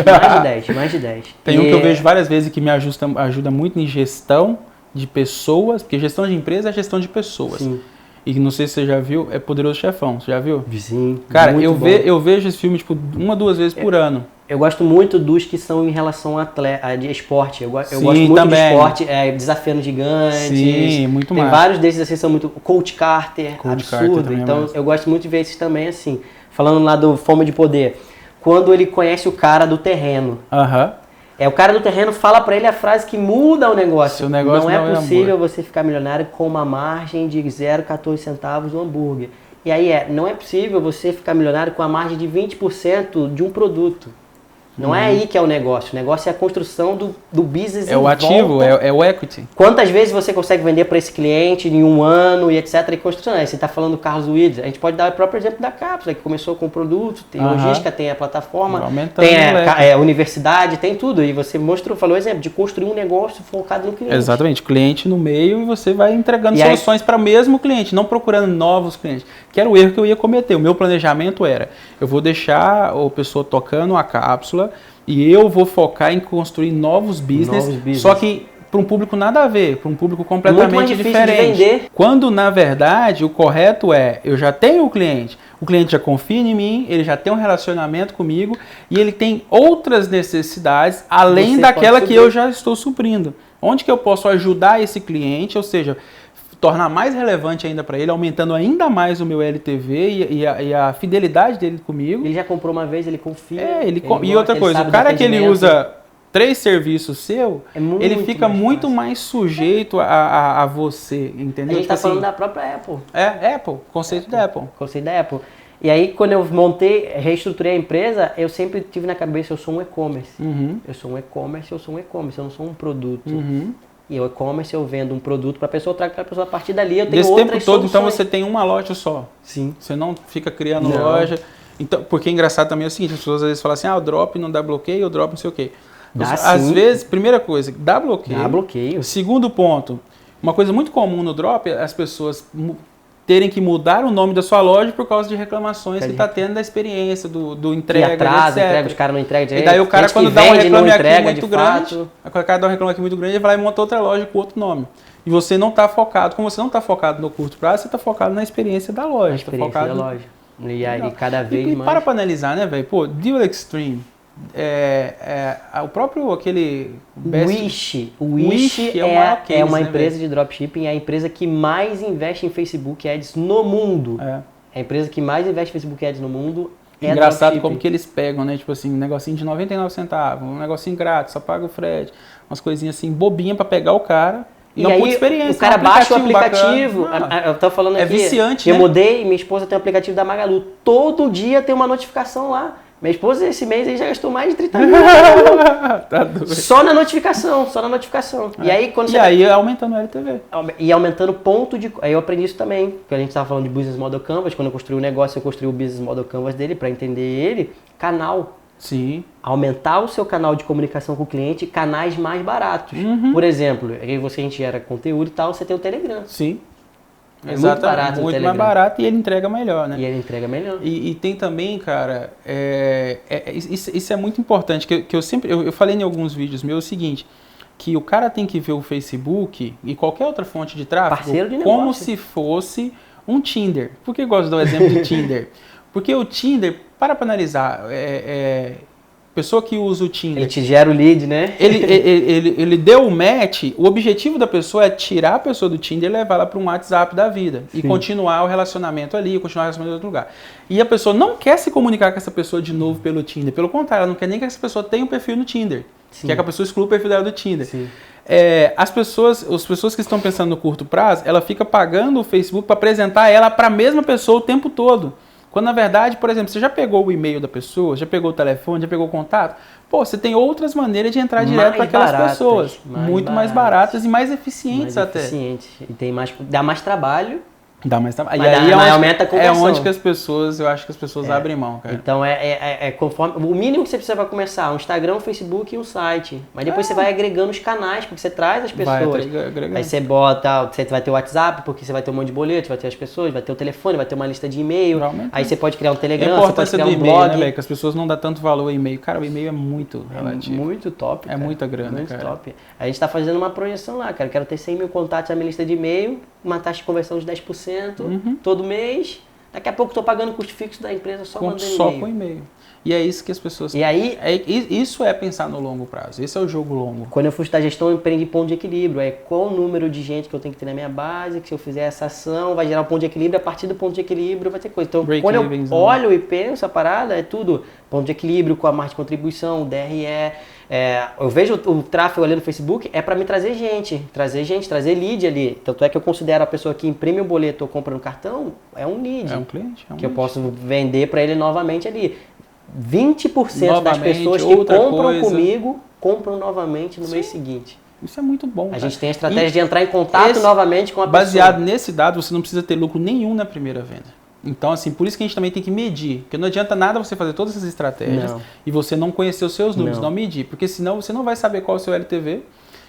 Mais de 10. Tem um que eu vejo várias vezes que me ajuda muito em gestão de pessoas, porque gestão de empresa é gestão de pessoas. Sim. E não sei se você já viu, é Poderoso Chefão. Você já viu? Sim. Cara, eu vejo esse filme tipo 1 ou 2 vezes por ano. Eu gosto muito dos que são em relação a de esporte. Eu gosto muito também. de esporte, desafiando gigantes. Sim, muito mais. Tem vários desses assim, são muito... Coach Carter, absurdo. Então eu gosto muito de ver esses também assim. Falando lá do Fome de Poder. Quando ele conhece o cara do terreno. O cara do terreno fala pra ele a frase que muda o negócio. Não é possível você ficar milionário com uma margem de 0,14 centavos no hambúrguer. E aí não é possível você ficar milionário com a margem de 20% de um produto. Não é aí que é o negócio é a construção do business. É o ativo, é o equity. Quantas vezes você consegue vender para esse cliente em 1 ano e etc. E construção. Aí você está falando do Carlos Willis, a gente pode dar o próprio exemplo da Cápsula, que começou com o produto, tem logística, tem a plataforma, tem a universidade, tem tudo. E você falou o exemplo de construir um negócio focado no cliente. Exatamente, cliente no meio e você vai entregando soluções para o mesmo cliente, não procurando novos clientes. Que era o erro que eu ia cometer. O meu planejamento era, eu vou deixar a pessoa tocando a cápsula e eu vou focar em construir novos business. Só que para um público nada a ver, para um público completamente diferente. De vender. Quando, na verdade, o correto é, eu já tenho o cliente já confia em mim, ele já tem um relacionamento comigo e ele tem outras necessidades além daquela que eu já estou suprindo. Onde que eu posso ajudar esse cliente, ou seja, tornar mais relevante ainda para ele, aumentando ainda mais o meu LTV e a fidelidade dele comigo. Ele já comprou uma vez, ele confia. E outra coisa, o cara que ele usa 3 serviços seu, ele fica muito mais sujeito a você, entendeu? A gente está falando da própria Apple. Apple, conceito da Apple. Conceito da Apple. E aí, quando eu reestruturei a empresa, eu sempre tive na cabeça, eu sou um e-commerce. Eu sou um e-commerce, eu não sou um produto. E o e-commerce eu vendo um produto para a pessoa, eu trago para a pessoa a partir dali, eu tenho outras soluções. Desse tempo todo, então você tem uma loja só. Sim. Você não fica criando loja. Então, porque engraçado também é o seguinte, as pessoas às vezes falam assim, o drop não dá bloqueio, o drop não sei o quê. Às vezes, primeira coisa, dá bloqueio. Dá bloqueio. Segundo ponto, uma coisa muito comum no drop é as pessoas terem que mudar o nome da sua loja por causa de reclamações que está tendo da experiência, do entrega, etc. Os caras não entregam direito. E daí o cara, quando dá um reclame aqui muito grande, ele vai lá e monta outra loja com outro nome. E você não está focado, como você não está focado no curto prazo, você está focado na experiência da loja. Na experiência da loja. E aí cada vez mais... Para analisar, né, velho? Pô, Deal Extreme, o próprio aquele... Wish é uma empresa de dropshipping, é a empresa que mais investe em Facebook Ads no mundo. É a empresa que mais investe em Facebook Ads no mundo. Engraçado como que eles pegam, né? Tipo assim, um negocinho de 99 centavos, um negocinho grátis, só paga o frete, umas coisinhas assim, bobinha pra pegar o cara. E não aí, experiência, o cara baixa o aplicativo. Eu tô falando aqui. É viciante, Eu mudei, minha esposa tem um aplicativo da Magalu. Todo dia tem uma notificação lá. Minha esposa esse mês aí já gastou mais de 30 mil. Tá doido. Só na notificação. E aí quando aí aumentando o LTV. E aumentando ponto de... Aí eu aprendi isso também. Porque a gente tava falando de Business Model Canvas. Quando eu construí o negócio, eu construí o Business Model Canvas dele para entender ele. Canal. Sim. Aumentar o seu canal de comunicação com o cliente, canais mais baratos. Por exemplo, aí a gente gera conteúdo e tal, você tem o Telegram. Sim. É muito barato muito mais barato e ele entrega melhor, né? E ele entrega melhor. E tem também, cara, isso é muito importante, que eu sempre, eu falei em alguns vídeos meus o seguinte, que o cara tem que ver o Facebook e qualquer outra fonte de tráfego como se fosse um Tinder. Por que eu gosto de dar o exemplo do Tinder? Porque o Tinder, para analisar, pessoa que usa o Tinder... Ele te gera o lead, né? Ele deu o match, o objetivo da pessoa é tirar a pessoa do Tinder e levar ela para um WhatsApp da vida. Sim. E continuar o relacionamento ali, continuar o relacionamento em outro lugar. E a pessoa não quer se comunicar com essa pessoa de novo pelo Tinder. Pelo contrário, ela não quer nem que essa pessoa tenha um perfil no Tinder. Sim. Quer que a pessoa exclua o perfil dela do Tinder. Sim. As pessoas que estão pensando no curto prazo, ela fica pagando o Facebook para apresentar ela para a mesma pessoa o tempo todo. Quando, na verdade, por exemplo, você já pegou o e-mail da pessoa, já pegou o telefone, já pegou o contato, você tem outras maneiras de entrar direto para aquelas pessoas. Muito mais baratas e mais eficientes até. Eficientes. E dá mais trabalho. Dá mais trabalho. E aí aumenta a conversão. É onde que eu acho que as pessoas abrem mão, cara. Então conforme, o mínimo que você precisa para começar, um Instagram, um Facebook e um site. Mas depois você vai agregando os canais, porque você traz as pessoas. Aí você bota, você vai ter o WhatsApp, porque você vai ter um monte de boleto, vai ter as pessoas, vai ter o telefone, vai ter uma lista de e-mail. Aí você pode criar um Telegram, você pode criar um blog. Né, velho? Que as pessoas não dão tanto valor ao e-mail. Cara, o e-mail é muito relativo. Muito top, cara. É muita grana, muito cara. Top. A gente tá fazendo uma projeção lá, cara. Eu quero ter 100 mil contatos na minha lista de e-mail, uma taxa de conversão de 10%. Todo mês, daqui a pouco estou pagando o custo fixo da empresa só mandando e-mail. Só com e-mail. E é isso que as pessoas... E aí... Isso é pensar no longo prazo. Esse é o jogo longo. Quando eu fui estudar gestão, eu aprendi ponto de equilíbrio. Qual o número de gente que eu tenho que ter na minha base, que se eu fizer essa ação, vai gerar um ponto de equilíbrio, a partir do ponto de equilíbrio vai ter coisa. Então, quando eu olho e penso a parada, é tudo ponto de equilíbrio com a margem de contribuição, DRE... eu vejo o tráfego ali no Facebook, é para me trazer trazer lead ali. Tanto é que eu considero a pessoa que imprime o boleto ou compra no cartão, é um lead. É um cliente. Eu posso vender para ele novamente ali. 20% das pessoas que compram comigo, compram novamente no mês seguinte. Isso é muito bom. A gente tem a estratégia de entrar em contato novamente com a pessoa. Baseado nesse dado, você não precisa ter lucro nenhum na primeira venda. Então, assim, por isso que a gente também tem que medir. Porque não adianta nada você fazer todas essas estratégias e você não conhecer os seus números, não medir. Porque senão você não vai saber qual é o seu LTV.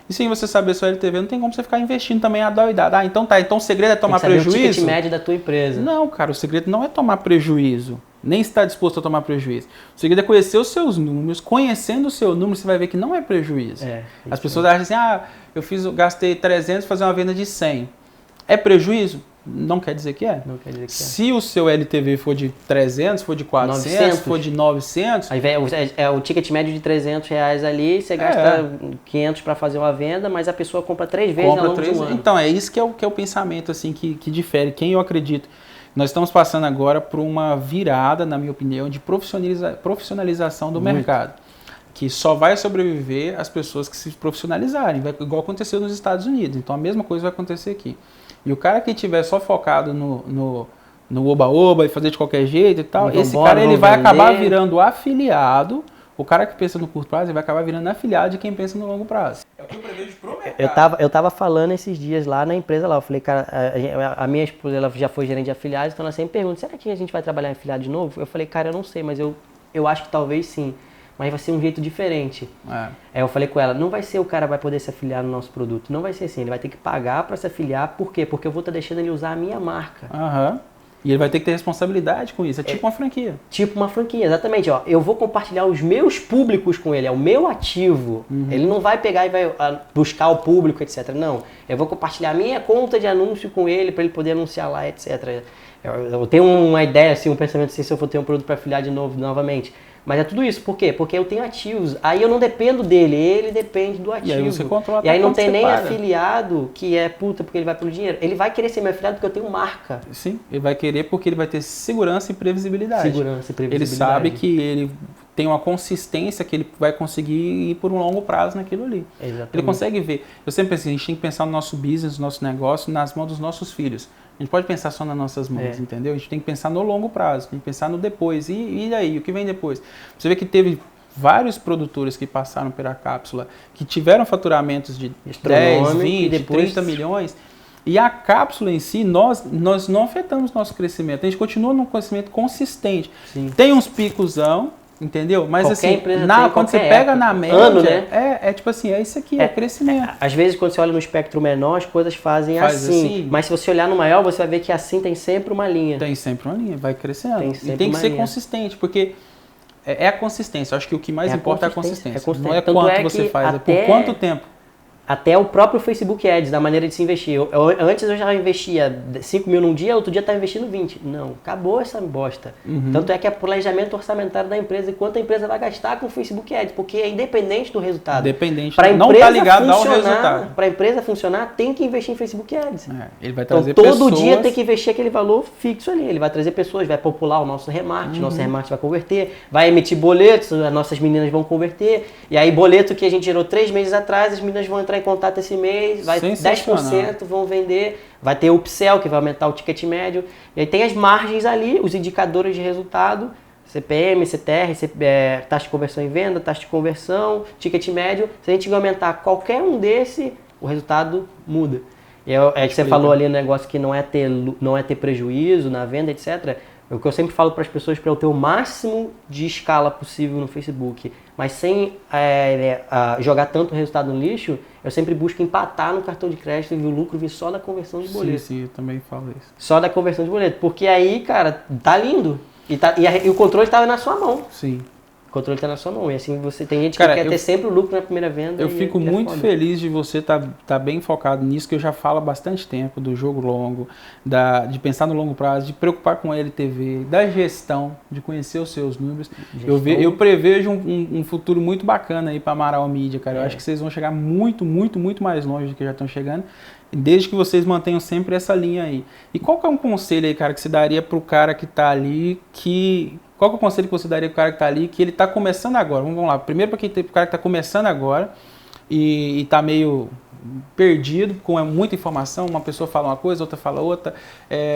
E sem você saber o seu LTV, não tem como você ficar investindo também adoidado. Então o segredo é tomar prejuízo? O ticket médio da tua empresa. Não, cara, o segredo não é tomar prejuízo. Nem estar disposto a tomar prejuízo. O segredo é conhecer os seus números. Conhecendo o seu número, você vai ver que não é prejuízo. As pessoas acham assim, gastei 300 para fazer uma venda de 100. É prejuízo? Não quer dizer que é. Não quer dizer que Se o seu LTV for de 300, for de 400, for de 900... Aí o ticket médio de R$300 ali, você gasta 500 para fazer uma venda, mas a pessoa compra 3 vezes ao longo do ano. Então, é isso que é o pensamento assim, que difere. Quem eu acredito... Nós estamos passando agora por uma virada, na minha opinião, de profissionalização do mercado. Que só vai sobreviver as pessoas que se profissionalizarem, igual aconteceu nos Estados Unidos. Então, a mesma coisa vai acontecer aqui. E o cara que estiver só focado no oba-oba e fazer de qualquer jeito e tal, esse cara ele vai acabar virando afiliado. O cara que pensa no curto prazo, ele vai acabar virando afiliado de quem pensa no longo prazo. É o que eu prevejo pro mercado. Eu tava falando esses dias lá na empresa lá, eu falei, cara, a minha esposa ela já foi gerente de afiliados, então ela sempre pergunta, será que a gente vai trabalhar em afiliado de novo? Eu falei, cara, eu não sei, mas eu acho que talvez sim. Mas vai ser um jeito diferente. Aí eu falei com ela, não vai ser o cara vai poder se afiliar no nosso produto, não vai ser assim, ele vai ter que pagar para se afiliar, por quê? Porque eu vou estar deixando ele usar a minha marca. E ele vai ter que ter responsabilidade com isso, é tipo uma franquia. Tipo uma franquia, exatamente. Eu vou compartilhar os meus públicos com ele, é o meu ativo. Ele não vai pegar e vai buscar o público, etc. Não, eu vou compartilhar a minha conta de anúncio com ele para ele poder anunciar lá, etc. Eu tenho uma ideia, assim, um pensamento assim, se eu for ter um produto para afiliar novamente. Mas é tudo isso, por quê? Porque eu tenho ativos, aí eu não dependo dele, ele depende do ativo. E aí você controla. E aí não tem nem afiliado que é puta porque ele vai pelo dinheiro. Ele vai querer ser meu afiliado porque eu tenho marca. Sim, ele vai querer porque ele vai ter segurança e previsibilidade. Segurança e previsibilidade. Ele sabe que ele tem uma consistência que ele vai conseguir ir por um longo prazo naquilo ali. Exatamente. Ele consegue ver. Eu sempre penso, a gente tem que pensar no nosso business, no nosso negócio, nas mãos dos nossos filhos. A gente pode pensar só nas nossas mãos, entendeu? A gente tem que pensar no longo prazo, tem que pensar no depois. E aí, o que vem depois? Você vê que teve vários produtores que passaram pela cápsula, que tiveram faturamentos de 10, 20, 30 milhões. E a cápsula em si, nós não afetamos nosso crescimento. A gente continua num crescimento consistente. Sim. Tem uns picosão, Entendeu? Mas Qualquer assim, empresa quando você qualquer pega época. na média, Ano, né? é tipo assim, é isso aqui, é crescimento. Às vezes, quando você olha no espectro menor, as coisas fazem Faz assim. Mas se você olhar no maior, você vai ver que assim tem sempre uma linha. Tem sempre uma linha, vai crescendo. Tem E sempre tem que uma ser linha. consistente, porque é a consistência. Eu acho que o que mais importa é a consistência. Não é Tanto quanto é você que faz, é até- por quanto tempo. Até o próprio Facebook Ads, da maneira de se investir. Antes eu já investia 5 mil num dia, outro dia estava investindo 20. Não, acabou essa bosta. Tanto é que é planejamento orçamentário da empresa e quanto a empresa vai gastar com o Facebook Ads, porque é independente do resultado. Dependente, Não está ligado ao resultado. Para a empresa funcionar, tem que investir em Facebook Ads. Ele vai Então trazer todo pessoas... dia tem que investir aquele valor fixo ali. Ele vai trazer pessoas, vai popular o nosso remarketing, nosso remarketing vai converter, vai emitir boletos, as nossas meninas vão converter. E aí boleto que a gente gerou 3 meses atrás, as meninas vão entrar em contato esse mês, vai 10% vão vender, vai ter o upsell que vai aumentar o ticket médio. E aí tem as margens ali, os indicadores de resultado, CPM, CTR, taxa de conversão em venda, taxa de conversão, ticket médio. Se a gente aumentar qualquer um desse, o resultado muda. E que você falou ali no negócio que não é ter prejuízo na venda, etc. O que eu sempre falo para as pessoas, para eu ter o máximo de escala possível no Facebook, mas sem jogar tanto resultado no lixo, eu sempre busco empatar no cartão de crédito e o lucro vir só da conversão de boleto. Sim, eu também falo isso. Só da conversão de boleto. Porque aí, cara, tá lindo. E o controle tá na sua mão. Sim. O controle tá na sua mão. E assim, tem gente Cara, que quer ter sempre o lucro na primeira venda. Eu fico muito feliz de você tá bem focado nisso, que eu já falo há bastante tempo, do jogo longo, de pensar no longo prazo, de preocupar com a LTV, da gestão, de conhecer os seus números. Eu prevejo um futuro muito bacana aí para Amaral Mídia, cara. Eu acho que vocês vão chegar muito, muito, muito mais longe do que já estão chegando, desde que vocês mantenham sempre essa linha aí. E qual que é um conselho aí, cara, que você daria pro cara que tá ali, qual que é o conselho que você daria pro cara que tá ali, que ele tá começando agora? Vamos lá. Primeiro pro cara que tá começando agora e tá meio perdido, com muita informação, uma pessoa fala uma coisa, outra fala outra,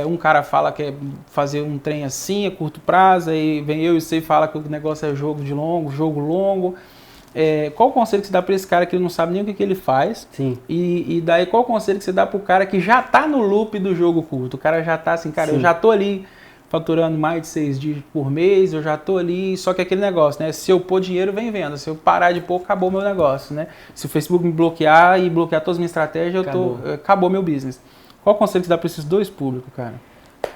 um cara fala que é fazer um trem assim, a curto prazo, aí vem eu e você e fala que o negócio é jogo longo. Qual o conselho que você dá para esse cara que ele não sabe nem o que ele faz? Sim. E daí qual o conselho que você dá pro cara que já tá no loop do jogo curto? O cara já tá assim, cara, Sim. eu já tô ali faturando mais de 6 dias por mês, eu já tô ali, só que aquele negócio, né? Se eu pôr dinheiro, vem venda. Se eu parar de pôr, acabou o meu negócio, né? Se o Facebook me bloquear e bloquear todas as minhas estratégias, acabou meu business. Qual o conselho que você dá para esses dois públicos, cara?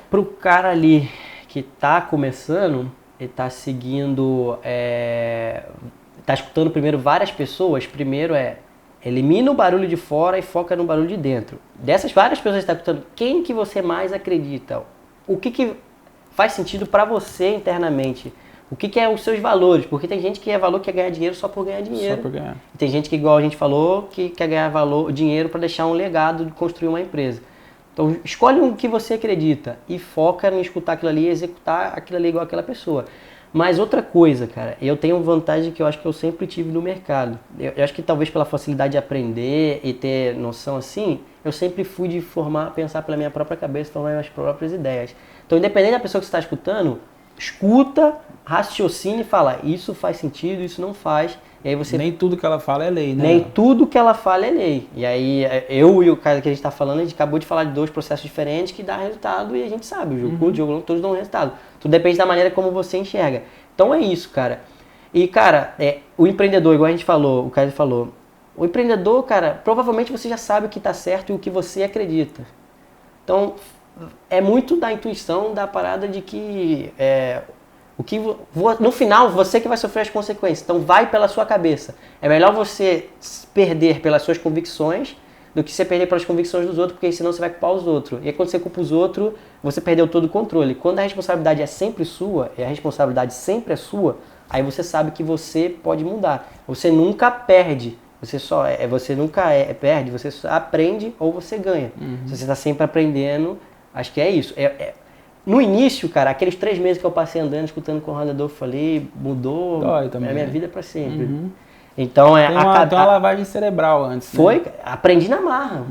Pro cara ali que tá começando, ele tá seguindo, tá escutando primeiro várias pessoas, primeiro elimina o barulho de fora e foca no barulho de dentro. Dessas várias pessoas que tá escutando, quem que você mais acredita? O que faz sentido para você internamente? O que é os seus valores? Porque tem gente que quer ganhar dinheiro só por ganhar dinheiro. Só por ganhar. E tem gente que, igual a gente falou, que quer ganhar dinheiro para deixar um legado de construir uma empresa. Então, escolhe o que você acredita e foca em escutar aquilo ali e executar aquilo ali igual aquela pessoa. Mas outra coisa, cara, eu tenho vantagem que eu acho que eu sempre tive no mercado. Eu acho que talvez pela facilidade de aprender e ter noção assim, eu sempre fui de pensar pela minha própria cabeça, formar minhas próprias ideias. Então, independente da pessoa que você está escutando, escuta, raciocine e fala, isso faz sentido, isso não faz. E aí você... Nem tudo que ela fala é lei, né? Nem tudo que ela fala é lei. E aí, eu e o cara que a gente está falando, a gente acabou de falar de 2 processos diferentes que dá resultado e a gente sabe, o jogo curto, o jogo longo, todos dão resultado. Tudo depende da maneira como você enxerga. Então é isso, cara. E, cara, o empreendedor, igual a gente falou, o cara falou, o empreendedor, cara, provavelmente você já sabe o que está certo e o que você acredita. Então, é muito da intuição, da parada de que... no final, você que vai sofrer as consequências. Então, vai pela sua cabeça. É melhor você perder pelas suas convicções do que você perder pelas convicções dos outros, porque senão você vai culpar os outros. E aí, quando você culpa os outros, você perdeu todo o controle. Quando a responsabilidade é sempre sua, e a responsabilidade sempre é sua, aí você sabe que você pode mudar. Você nunca perde. Você nunca perde, você só aprende ou você ganha. Se você está sempre aprendendo, acho que é isso. No início, cara, aqueles 3 meses que eu passei andando, escutando com o Ronaldo, eu falei, mudou a minha vida para sempre. Então, tem uma lavagem cerebral antes. Foi, né? Aprendi na marra.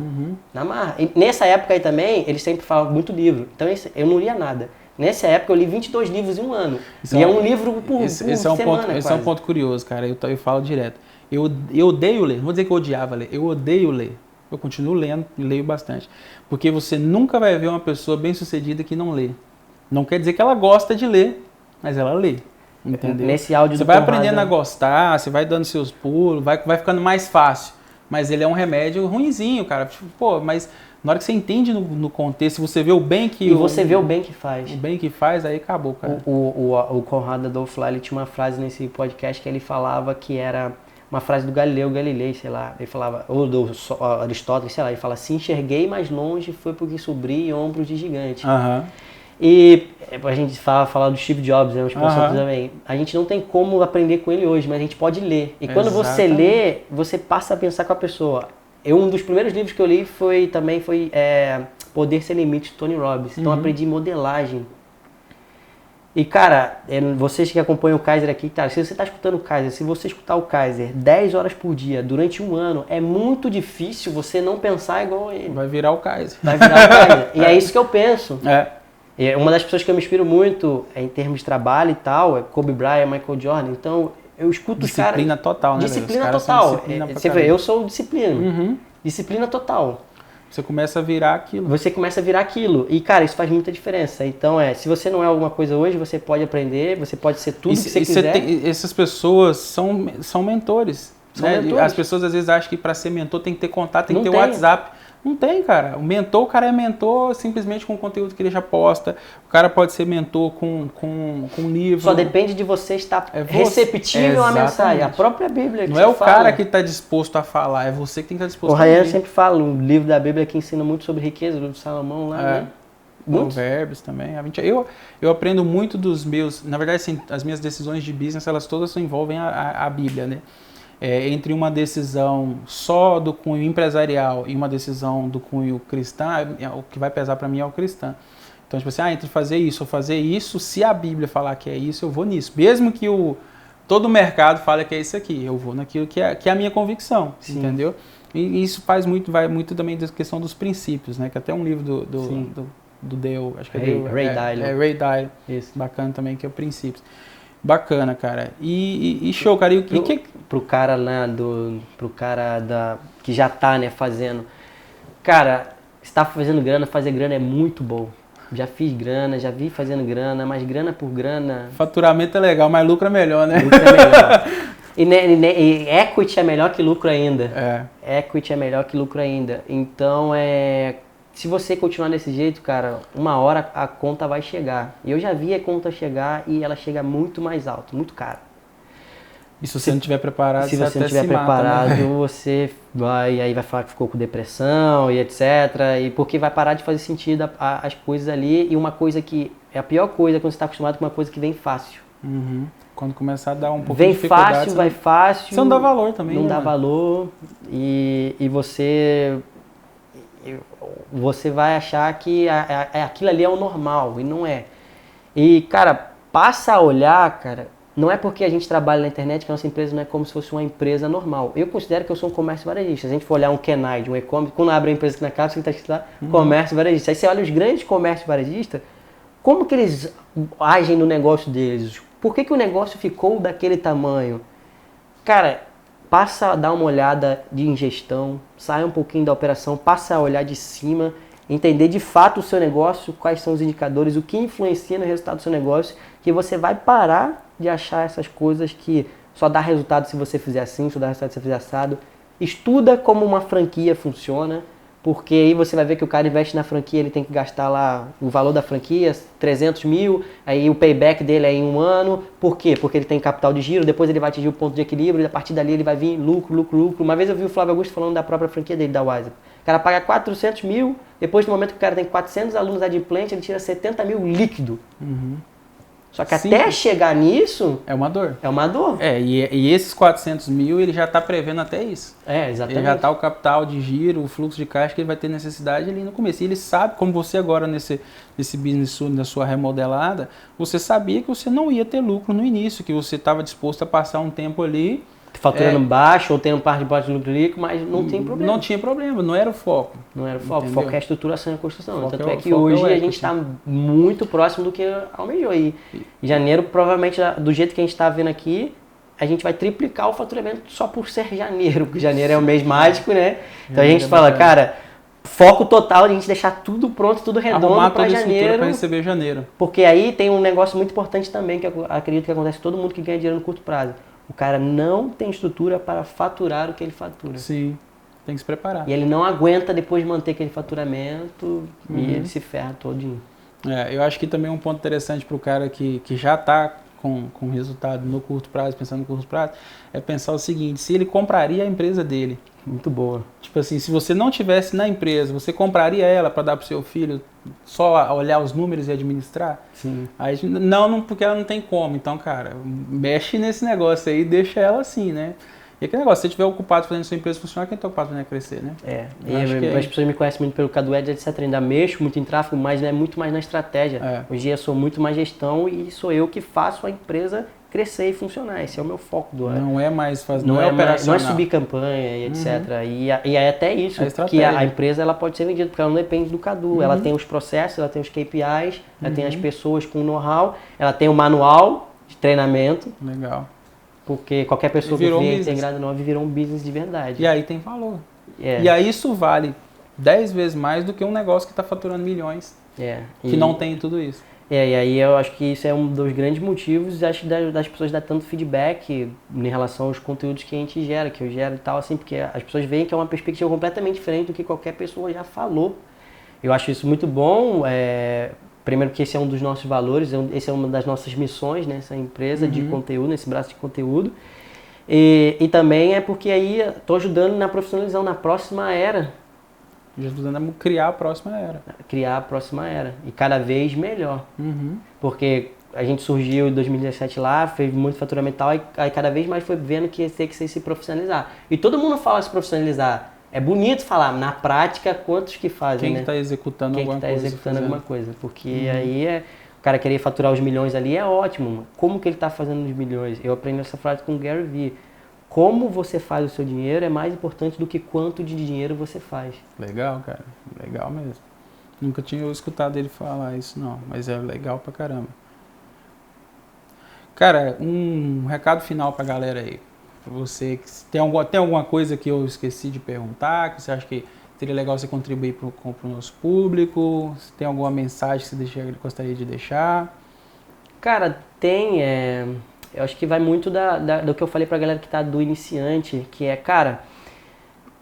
Na marra. E nessa época aí também, eles sempre falavam muito livro. Então, eu não lia nada. Nessa época, eu li 22 livros em um ano. É um livro por semana, esse é um ponto curioso, cara. Eu falo direto. Eu odeio ler. Não vou dizer que eu odiava ler. Eu odeio ler. Eu continuo lendo e leio bastante. Porque você nunca vai ver uma pessoa bem-sucedida que não lê. Não quer dizer que ela gosta de ler, mas ela lê. Entendeu? Nesse áudio você do vai Conrado, aprendendo a gostar, você vai dando seus pulos, vai ficando mais fácil. Mas ele é um remédio ruinzinho, cara. Tipo, pô, mas na hora que você entende no contexto, você vê o bem que... E você vê o bem que faz. O bem que faz, aí acabou, cara. O Conrado Adolfo lá, ele tinha uma frase nesse podcast que ele falava que era uma frase do Galileu Galilei, sei lá. Ele falava, ou do Aristóteles, sei lá. Ele fala, se enxerguei mais longe foi porque subi em ombros de gigante. E a gente fala do Steve Jobs, né, os consultores também. A gente não tem como aprender com ele hoje, mas a gente pode ler. E quando você lê, você passa a pensar com a pessoa. Um dos primeiros livros que eu li foi Poder Sem Limites, Tony Robbins. Então eu aprendi modelagem. E cara, vocês que acompanham o Kaiser aqui, tá, se você está escutando o Kaiser, se você escutar o Kaiser 10 horas por dia durante um ano, é muito difícil você não pensar igual ele. Vai virar o Kaiser. Vai virar o Kaiser. E é isso que eu penso. Uma das pessoas que eu me inspiro muito em termos de trabalho e tal é Kobe Bryant, Michael Jordan. Então eu escuto os caras. Disciplina total, né? Disciplina total. Você vê, eu sou disciplina. Disciplina total. Você começa a virar aquilo. Você começa a virar aquilo. E, cara, isso faz muita diferença. Então, se você não é alguma coisa hoje, você pode aprender, você pode ser tudo que você quiser. Essas pessoas são mentores. São né? mentores. As pessoas às vezes acham que para ser mentor tem que ter contato, tem que ter WhatsApp. Não tem, cara. O cara é mentor simplesmente com o conteúdo que ele já posta. O cara pode ser mentor com livro. Só depende de você estar receptível à mensagem. A própria Bíblia. Não é o cara que está disposto a falar, é você que tem que estar disposto a ouvir. O Ryan sempre fala, um livro da Bíblia que ensina muito sobre riqueza, o livro de Salomão lá, né? Provérbios também. Eu aprendo muito dos meus... Na verdade, assim, as minhas decisões de business, elas todas envolvem a Bíblia, né? Entre uma decisão só do cunho empresarial e uma decisão do cunho cristã, o que vai pesar para mim é o cristão. Então, tipo assim, entre fazer isso ou fazer isso, se a Bíblia falar que é isso, eu vou nisso. Mesmo que todo o mercado fale que é isso aqui, eu vou naquilo que é a minha convicção, entendeu? E isso vai muito também da questão dos princípios, né? Que até um livro do Dale, acho que Ray Dalio. Ray Dalio. Isso. Bacana também, que é o Princípios. Bacana, cara. E show, cara. Pro cara lá pro cara que já tá, né, fazendo. Cara, se tá fazendo grana, fazer grana é muito bom. Já fiz grana, já vi fazendo grana, mas grana por grana. Faturamento é legal, mas lucro é melhor, né? Lucro é melhor. E equity é melhor que lucro ainda. Equity é melhor que lucro ainda. Então, se você continuar desse jeito, cara, uma hora a conta vai chegar. E eu já vi a conta chegar e ela chega muito mais alto, muito cara. E se você não estiver preparado, se você não estiver preparado, mata, né? Você vai falar que ficou com depressão e etc. E porque vai parar de fazer sentido as coisas ali. E uma coisa que é a pior coisa quando você está acostumado com uma coisa que vem fácil. Quando começar a dar um pouco de dificuldade. Vem fácil, vai fácil. Você não dá valor também, não dá valor. E você vai achar que aquilo ali é o normal, e não é. E, cara, passa a olhar, cara, não é porque a gente trabalha na internet que a nossa empresa não é como se fosse uma empresa normal. Eu considero que eu sou um comércio varejista. Se a gente for olhar um Kenai, um e-commerce, quando abre a empresa aqui na casa, você está escrito lá, comércio varejista. Aí você olha os grandes comércios varejistas, como que eles agem no negócio deles? Por que o negócio ficou daquele tamanho? Cara, passa a dar uma olhada de ingestão, sai um pouquinho da operação, passa a olhar de cima, entender de fato o seu negócio, quais são os indicadores, o que influencia no resultado do seu negócio, que você vai parar de achar essas coisas que só dá resultado se você fizer assim, só dá resultado se você fizer assado. Estuda como uma franquia funciona, porque aí você vai ver que o cara investe na franquia, ele tem que gastar lá o valor da franquia, 300 mil, aí o payback dele é em um ano. Por quê? Porque ele tem capital de giro, depois ele vai atingir o ponto de equilíbrio, e a partir dali ele vai vir lucro. Uma vez eu vi o Flávio Augusto falando da própria franquia dele, da Wise. O cara paga 400 mil, depois do momento que o cara tem 400 alunos adimplentes, ele tira 70 mil líquido. Só que até chegar nisso... É uma dor. É uma dor. E esses 400 mil, ele já está prevendo até isso. Exatamente. Ele já está o capital de giro, o fluxo de caixa que ele vai ter necessidade ali no começo. E ele sabe, como você agora nesse business na sua remodelada, você sabia que você não ia ter lucro no início, que você estava disposto a passar um tempo ali... Faturando baixo ou tendo parte de baixo de lucro líquido, mas não tem problema. Não tinha problema, não era o foco. Não era o foco. O foco é a estruturação e a construção. Tanto é que hoje a gente está muito próximo do que almejou. E em janeiro, provavelmente, do jeito que a gente está vendo aqui, a gente vai triplicar o faturamento só por ser janeiro, porque janeiro é um mês mágico, né? Então a gente fala, cara, foco total de a gente deixar tudo pronto, tudo redondo para janeiro. Para receber janeiro. Porque aí tem um negócio muito importante também, que eu acredito que acontece com todo mundo que ganha dinheiro no curto prazo. O cara não tem estrutura para faturar o que ele fatura. Sim, tem que se preparar. E ele não aguenta depois manter aquele faturamento e ele se ferra todinho. Eu acho que também um ponto interessante para o cara que já está com resultado no curto prazo, pensando no curto prazo, é pensar o seguinte: se ele compraria a empresa dele. Muito boa. Tipo assim, se você não tivesse na empresa, você compraria ela para dar para o seu filho só olhar os números e administrar? Sim. Aí, não, porque ela não tem como. Então, cara, mexe nesse negócio aí e deixa ela assim, né? E aquele negócio, se você estiver ocupado fazendo sua empresa funcionar, quem está ocupado fazendo ela crescer, né? As pessoas me conhecem muito pelo Cadu Ads, etc. Ainda mexo muito em tráfego, mas é muito mais na estratégia. Hoje eu sou muito mais gestão e sou eu que faço a empresa crescer e funcionar. Esse é o meu foco do ano. Não é mais fazer, não é operacional. Não é subir campanha e etc. E é até isso, que a empresa ela pode ser vendida, porque ela não depende do Cadu. Ela tem os processos, ela tem os KPIs, ela tem as pessoas com know-how, ela tem o manual de treinamento. Legal. Porque qualquer pessoa que vê integrado nova virou um business de verdade. E aí tem valor. E aí isso vale 10 vezes mais do que um negócio que está faturando milhões. Que não tem tudo isso. E aí eu acho que isso é um dos grandes motivos, acho, das pessoas dar tanto feedback em relação aos conteúdos que a gente gera, que eu gero e tal, assim, porque as pessoas veem que é uma perspectiva completamente diferente do que qualquer pessoa já falou. Eu acho isso muito bom, primeiro porque esse é um dos nossos valores, esse é uma das nossas missões, né, essa empresa de conteúdo, esse braço de conteúdo. E também é porque aí estou ajudando na profissionalização, na próxima era. Ajudando a criar a próxima era. Criar a próxima era. E cada vez melhor. Porque a gente surgiu em 2017 lá, fez muito faturamento e tal, aí cada vez mais foi vendo que ia ter que se profissionalizar. E todo mundo fala se profissionalizar. É bonito falar, na prática, quantos que fazem, Quem que está executando alguma coisa? Quem está executando alguma coisa. Porque aí o cara querer faturar os milhões ali é ótimo. Como que ele está fazendo os milhões? Eu aprendi essa frase com o Gary Vee. Como você faz o seu dinheiro é mais importante do que quanto de dinheiro você faz. Legal, cara. Legal mesmo. Nunca tinha escutado ele falar isso, não. Mas é legal pra caramba. Cara, um recado final pra galera aí. Pra você, tem alguma coisa que eu esqueci de perguntar, que você acha que seria legal você contribuir pro nosso público? Se tem alguma mensagem que você gostaria de deixar? Cara, eu acho que vai muito do que eu falei pra galera que tá do iniciante, que é, cara,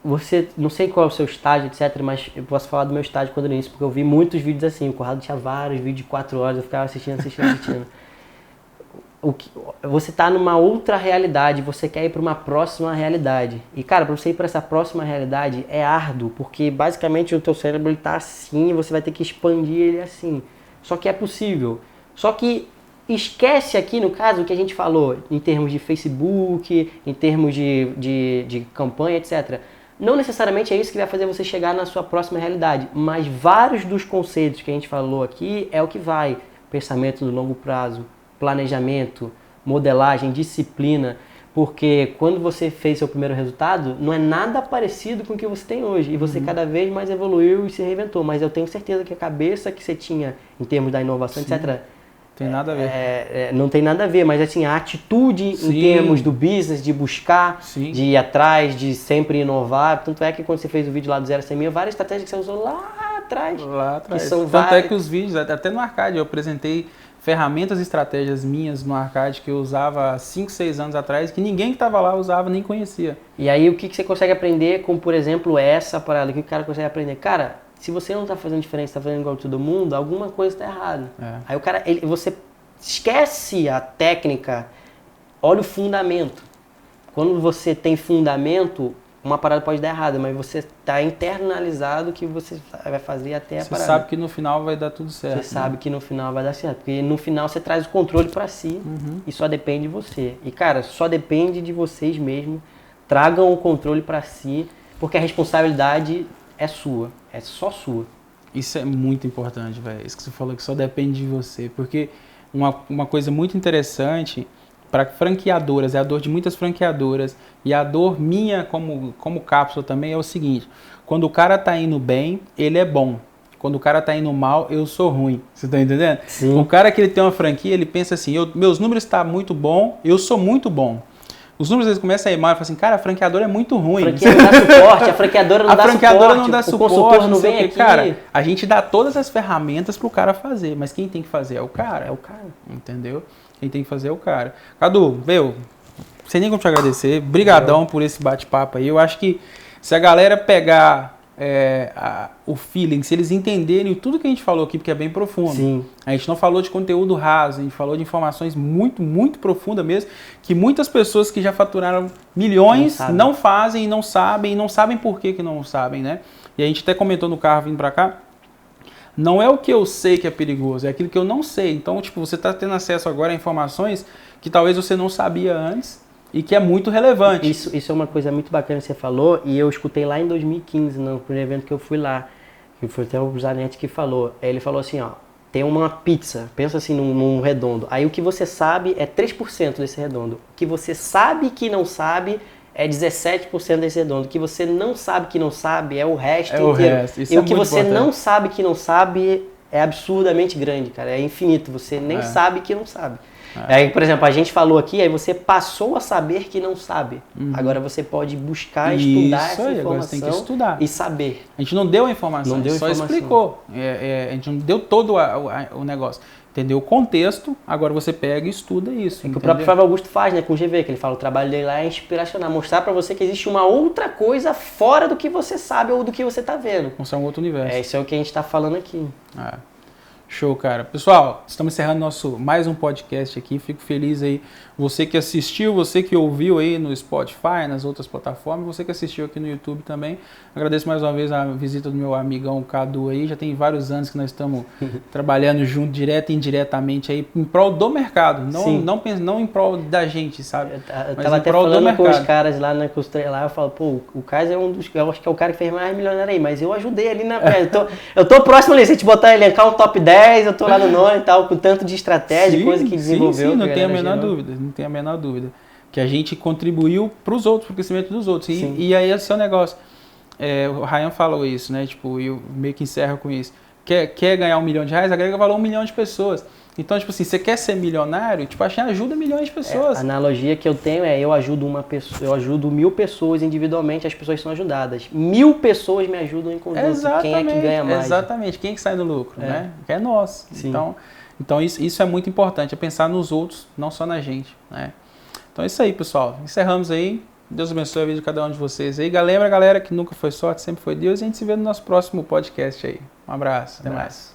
você, não sei qual é o seu estágio, etc, mas eu posso falar do meu estágio quando eu início, porque eu vi muitos vídeos assim, o Conrado tinha vários vídeos de 4 horas, eu ficava assistindo. Você tá numa outra realidade, você quer ir para uma próxima realidade. E, cara, para você ir para essa próxima realidade é árduo, porque basicamente o teu cérebro ele tá assim, e você vai ter que expandir ele assim. Só que é possível. Só que esquece aqui, no caso, o que a gente falou em termos de Facebook, em termos de campanha, etc. Não necessariamente é isso que vai fazer você chegar na sua próxima realidade, mas vários dos conceitos que a gente falou aqui é o que vai. Pensamento no longo prazo, planejamento, modelagem, disciplina, porque quando você fez seu primeiro resultado, não é nada parecido com o que você tem hoje, e você cada vez mais evoluiu e se reinventou, mas eu tenho certeza que a cabeça que você tinha em termos da inovação, etc., tem nada a ver. Não tem nada a ver, mas assim, a atitude em termos do business, de buscar, de ir atrás, de sempre inovar. Tanto é que quando você fez o vídeo lá do 0 a 100 mil, várias estratégias que você usou lá atrás. Que são Tanto é que os vídeos, até no Arcade, eu apresentei ferramentas e estratégias minhas no Arcade que eu usava há 5, 6 anos atrás, que ninguém que estava lá usava nem conhecia. E aí o que você consegue aprender com, por exemplo, essa parada? O que o cara consegue aprender? Cara, se você não está fazendo diferença, está fazendo igual todo mundo, alguma coisa está errada. Aí o cara, você esquece a técnica, olha o fundamento. Quando você tem fundamento, uma parada pode dar errada, mas você está internalizado que você vai fazer até a parada. Você sabe que no final vai dar tudo certo. Você sabe que no final vai dar certo, porque no final você traz o controle para si e só depende de você. E cara, só depende de vocês mesmo. Tragam o controle para si, porque a responsabilidade é sua, é só sua. Isso é muito importante, velho. Isso que você falou que só depende de você, porque uma coisa muito interessante para franqueadoras, é a dor de muitas franqueadoras e a dor minha como cápsula também é o seguinte: quando o cara tá indo bem, ele é bom. Quando o cara tá indo mal, eu sou ruim. Você tá entendendo? Sim. O cara que ele tem uma franquia, ele pensa assim: meus números estão muito bom, eu sou muito bom. os números eles começam a ir mal e falam assim, cara, a franqueadora é muito ruim. A franqueadora não dá suporte, o consultor não vem aqui. Cara, a gente dá todas as ferramentas pro cara fazer, mas quem tem que fazer é o cara. É o cara. Entendeu? Quem tem que fazer é o cara. Cadu, sem nem como te agradecer, brigadão por esse bate-papo aí. Eu acho que se a galera pegar o feeling, se eles entenderem tudo que a gente falou aqui, porque é bem profundo. Sim. A gente não falou de conteúdo raso, a gente falou de informações muito, muito profundas mesmo, que muitas pessoas que já faturaram milhões não fazem, não sabem por que não sabem, né? E a gente até comentou no carro vindo pra cá, não é o que eu sei que é perigoso, é aquilo que eu não sei. Então, tipo, você tá tendo acesso agora a informações que talvez você não sabia antes, e que é muito relevante. Isso é uma coisa muito bacana que você falou, e eu escutei lá em 2015, no primeiro evento que eu fui lá, que foi até o Zanetti que falou. Ele falou assim, ó, tem uma pizza, pensa assim num redondo, aí o que você sabe é 3% desse redondo, o que você sabe que não sabe é 17% desse redondo, o que você não sabe que não sabe é o resto inteiro. E o que você não sabe que não sabe é absurdamente grande, cara, é infinito, você nem sabe que não sabe. Aí, por exemplo, a gente falou aqui, aí você passou a saber que não sabe. Agora você pode buscar, estudar essa informação, agora você tem que estudar. E saber. A gente não deu a informação, a gente só explicou. A gente não deu todo o negócio. Entendeu? O contexto, agora você pega e estuda isso. É que o próprio Flávio Augusto faz, né, com o GV, que ele fala, o trabalho dele lá é inspiracional, mostrar pra você que existe uma outra coisa fora do que você sabe ou do que você tá vendo. Mostrar um outro universo. Isso é o que a gente tá falando aqui. Show, cara. Pessoal, estamos encerrando mais um podcast aqui. Fico feliz aí. Você que assistiu, você que ouviu aí no Spotify, nas outras plataformas, você que assistiu aqui no YouTube também. Agradeço mais uma vez a visita do meu amigão Cadu aí. Já tem vários anos que nós estamos trabalhando junto, direto e indiretamente aí, em prol do mercado. Não em prol da gente, sabe? Eu tava até falando com os caras lá na costura lá, eu falo, pô, o Kaiser é um dos, eu acho que é o cara que fez mais milionário aí, mas eu ajudei ali na eu tô próximo ali, se a gente botar elencar um top 10, eu tô lá no nome e tal, com tanto de estratégia, coisa que desenvolveu. Sim, não tem a menor dúvida, não tem a menor dúvida. Que a gente contribuiu para os outros, para o crescimento dos outros. E aí esse é o negócio. O Ryan falou isso, né? Tipo, eu meio que encerro com isso. Quer ganhar R$1 milhão, agrega valor a 1 milhão de pessoas. Então, tipo assim, você quer ser milionário, tipo, a Shein ajuda milhões de pessoas. A analogia que eu tenho eu ajudo 1.000 pessoas individualmente, as pessoas são ajudadas. 1.000 pessoas me ajudam em conjunto. Exatamente, quem é que ganha mais? Exatamente, quem é que sai do lucro, né? Que é nós. Sim. Então isso é muito importante, é pensar nos outros, não só na gente, né? Então é isso aí, pessoal. Encerramos aí. Deus abençoe a vida de cada um de vocês aí. Lembra, galera, que nunca foi sorte, sempre foi Deus. E a gente se vê no nosso próximo podcast aí. Um abraço. Até mais.